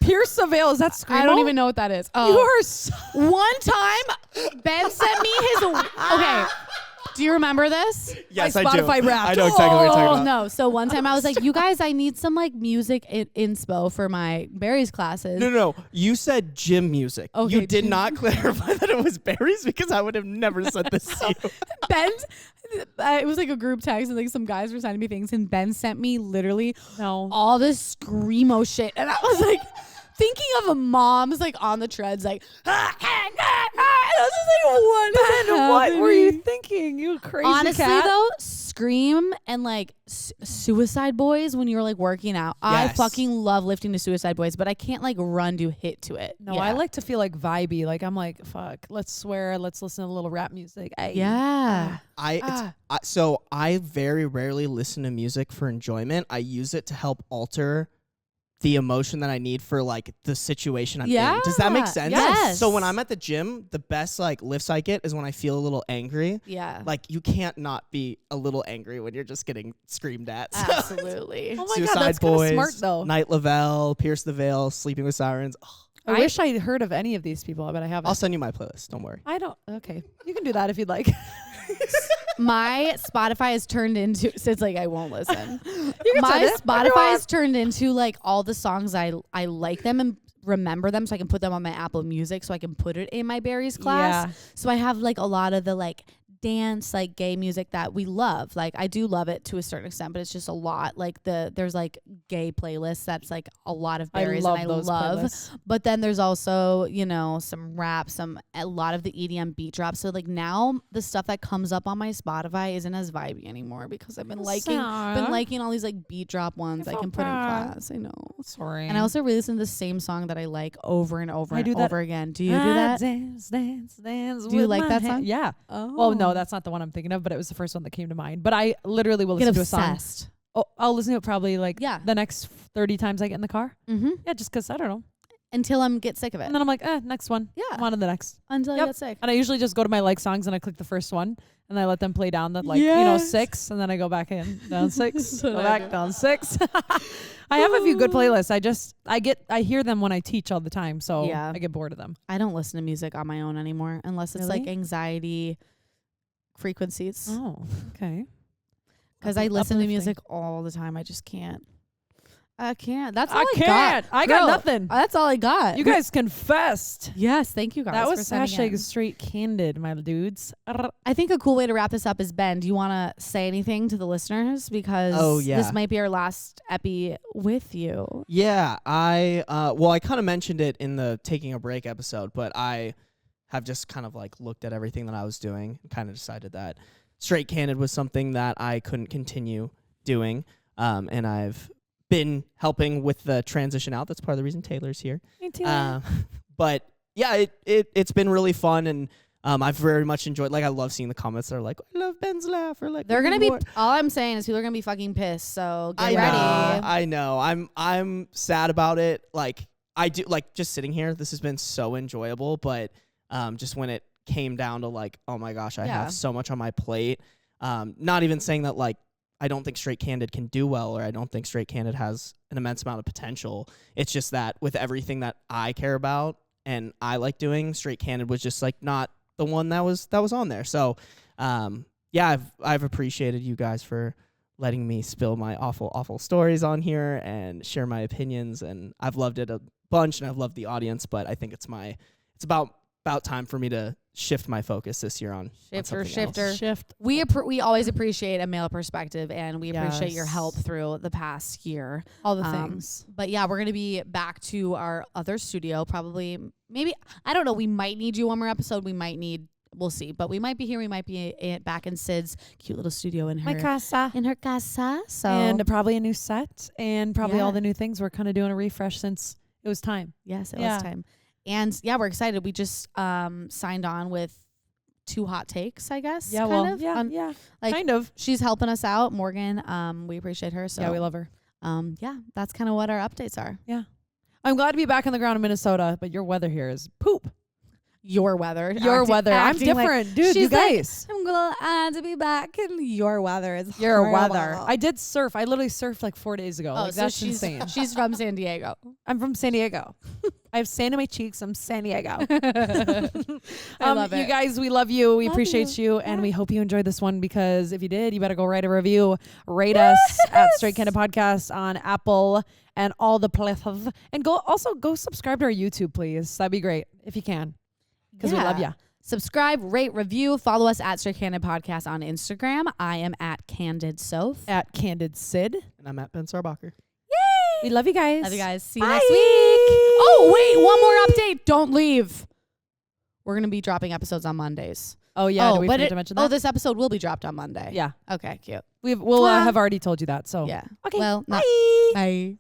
Speaker 3: Pierce the Veil, is that Screamo?
Speaker 1: I don't even know what that is. Oh.
Speaker 3: You are so
Speaker 1: One time, Ben sent me his. Okay. Do you remember this?
Speaker 2: Yes,
Speaker 3: My
Speaker 2: I do.
Speaker 3: Spotify Wrapped.
Speaker 2: I know exactly what you're talking about.
Speaker 1: No. So one time I was like, you guys, I need some like music inspo for my berries classes.
Speaker 2: No. You said gym music.
Speaker 1: Okay,
Speaker 2: You did not clarify that it was berries because I would have never said this to you.
Speaker 1: Ben's, it was like a group text and like some guys were sending me things and Ben sent me literally all this screamo shit. And I was like, thinking of a mom's like on the treads, like, and I was just like,
Speaker 3: what were you thinking? You crazy
Speaker 1: Honestly,
Speaker 3: cat.
Speaker 1: though, Scream and like Suicide Boys when you were like working out. I fucking love lifting to Suicide Boys, but I can't like run to hit to it.
Speaker 3: No, I like to feel like vibey. Like I'm like, fuck, let's swear, let's listen to a little rap music. Ay.
Speaker 1: Yeah.
Speaker 2: So I very rarely listen to music for enjoyment. I use it to help alter the emotion that I need for like the situation I'm in. Does that make sense?
Speaker 1: Yes.
Speaker 2: So when I'm at the gym, the best like lifts I get is when I feel a little angry.
Speaker 1: Yeah.
Speaker 2: Like you can't not be a little angry when you're just getting screamed at. So
Speaker 1: Absolutely.
Speaker 3: Oh my
Speaker 2: Suicide
Speaker 3: God, that's
Speaker 2: Boys,
Speaker 3: smart though.
Speaker 2: Night Lavelle, Pierce the Veil, Sleeping with Sirens. Oh,
Speaker 3: I wish I heard of any of these people, but I haven't.
Speaker 2: I'll send you my playlist. Don't worry.
Speaker 3: I don't. Okay, you can do that if you'd like.
Speaker 1: My Spotify is turned into, so it's like I won't listen.
Speaker 3: can
Speaker 1: My
Speaker 3: send it.
Speaker 1: Spotify is turned into like all the songs I like them and remember them so I can put them on my Apple Music so I can put it in my berries class.
Speaker 3: Yeah.
Speaker 1: So I have like a lot of the like dance like gay music that we love. Like I do love it to a certain extent, but it's just a lot. Like there's like gay playlists that's like a lot of berries and I
Speaker 3: those
Speaker 1: love.
Speaker 3: playlists.
Speaker 1: But then there's also, you know, some rap, a lot of the EDM beat drops. So like now the stuff that comes up on my Spotify isn't as vibey anymore because I've been liking all these like beat drop ones I can put in class. I know.
Speaker 3: Sorry.
Speaker 1: And I also re-listen to the same song that I like over and over and
Speaker 3: do that.
Speaker 1: over again. Do you do that?
Speaker 3: Dance, dance, dance.
Speaker 1: Do you like that song?
Speaker 3: Yeah.
Speaker 1: Oh.
Speaker 3: Well, no, that's not the one I'm thinking of, but it was the first one that came to mind. But I literally will
Speaker 1: Get
Speaker 3: listen to a song.
Speaker 1: obsessed.
Speaker 3: Oh, I'll listen to it probably like
Speaker 1: Yeah.
Speaker 3: the next 30 times I get in the car.
Speaker 1: Mm-hmm.
Speaker 3: Yeah, just because I don't know.
Speaker 1: Until I get sick of it.
Speaker 3: And then I'm like, next one.
Speaker 1: Yeah.
Speaker 3: I'm on to the next.
Speaker 1: Until I
Speaker 3: Yep.
Speaker 1: get sick.
Speaker 3: And I usually just go to my like songs and I click the first one and I let them play down that like, 6 and then I go back in, down 6, go back, down 6. I have a few good playlists. I hear them when I teach all the time. So I get bored of them.
Speaker 1: I don't listen to music on my own anymore unless it's like anxiety frequencies.
Speaker 3: Oh, okay.
Speaker 1: Because I listen to
Speaker 3: Uplifting.
Speaker 1: music all the time. I just can't. I can't. That's all
Speaker 3: I
Speaker 1: I
Speaker 3: can't.
Speaker 1: got.
Speaker 3: I got
Speaker 1: Girl,
Speaker 3: nothing.
Speaker 1: That's all I got.
Speaker 3: You guys confessed.
Speaker 1: Yes, thank you guys.
Speaker 3: That was
Speaker 1: for sending
Speaker 3: hashtag
Speaker 1: in.
Speaker 3: straight candid, my dudes.
Speaker 1: I think a cool way to wrap this up is, Ben, do you want to say anything to the listeners? Because this might be our last epi with you.
Speaker 2: Yeah, I kind of mentioned it in the taking a break episode, but I have just kind of like looked at everything that I was doing and kind of decided that straight candid was something that I couldn't continue doing. And I've been helping with the transition out. That's part of the reason Taylor's here.
Speaker 3: Me too.
Speaker 2: But yeah, it's been really fun, and I've very much enjoyed. Like I love seeing the comments that are like, "I love Ben's laugh," or like,
Speaker 1: They're
Speaker 2: "We
Speaker 1: gonna
Speaker 2: need
Speaker 1: be.
Speaker 2: more."
Speaker 1: All I'm saying is people are gonna be fucking pissed. So get
Speaker 2: I
Speaker 1: ready.
Speaker 2: know, I know. I'm sad about it. Like I do. Like just sitting here, this has been so enjoyable. But just when it came down to like, oh my gosh, I have so much on my plate. Not even saying that like I don't think straight candid can do well, or I don't think straight candid has an immense amount of potential. It's just that with everything that I care about and I like doing, straight candid was just like not the one that was on there. So I've appreciated you guys for letting me spill my awful stories on here and share my opinions, and I've loved it a bunch, and I've loved the audience, but I think it's about time for me to shift my focus this year on
Speaker 1: Shifter.
Speaker 3: Shift.
Speaker 1: We always appreciate a male perspective, and we appreciate your help through the past year.
Speaker 3: All the things.
Speaker 1: But yeah, we're going to be back to our other studio probably. Maybe, I don't know, we might need you one more episode. We'll see. But we might be here. We might be back in Syd's cute little studio in her casa. So
Speaker 3: And probably a new set and probably all the new things. We're kind of doing a refresh since it was time.
Speaker 1: Yes, it was time. And yeah, we're excited. We just signed on with 2 hot takes, I guess.
Speaker 3: Yeah, kind of.
Speaker 1: She's helping us out, Morgan. We appreciate her. So
Speaker 3: yeah, we love her.
Speaker 1: That's kind of what our updates are.
Speaker 3: Yeah. I'm glad to be back on the ground in Minnesota, but your weather here is poop.
Speaker 1: your weather.
Speaker 3: Your weather. I'm different. Like, dude, you guys.
Speaker 1: Like, I'm glad to be back. And your weather is
Speaker 3: your weather. I did surf. I literally surfed like 4 days ago.
Speaker 1: Oh,
Speaker 3: like,
Speaker 1: so
Speaker 3: that's insane.
Speaker 1: She's from San Diego.
Speaker 3: I'm from San Diego. I have sand in my cheeks. I'm San Diego.
Speaker 1: I love it.
Speaker 3: You guys, we love you. We appreciate you. And we hope you enjoyed this one, because if you did, you better go write a review. Rate us at Straight Candid Podcast on Apple and all the places. And go subscribe to our YouTube, please. That'd be great if you can, because we love you.
Speaker 1: Subscribe, rate, review. Follow us at Straight Candid Podcast on Instagram. I am at Candid Soph.
Speaker 3: At Candid Syd.
Speaker 2: And I'm at Ben Sarbacher.
Speaker 3: We love you guys.
Speaker 1: Love you guys. See you next week. Oh, wait. One more update. Don't leave. We're going to be dropping episodes on Mondays.
Speaker 3: Oh, yeah. Do we forget to mention that?
Speaker 1: Oh, this episode will be dropped on Monday.
Speaker 3: Yeah.
Speaker 1: Okay, cute.
Speaker 3: We'll have already told you that. So
Speaker 1: yeah.
Speaker 3: Okay.
Speaker 1: Well,
Speaker 3: bye.
Speaker 1: Bye.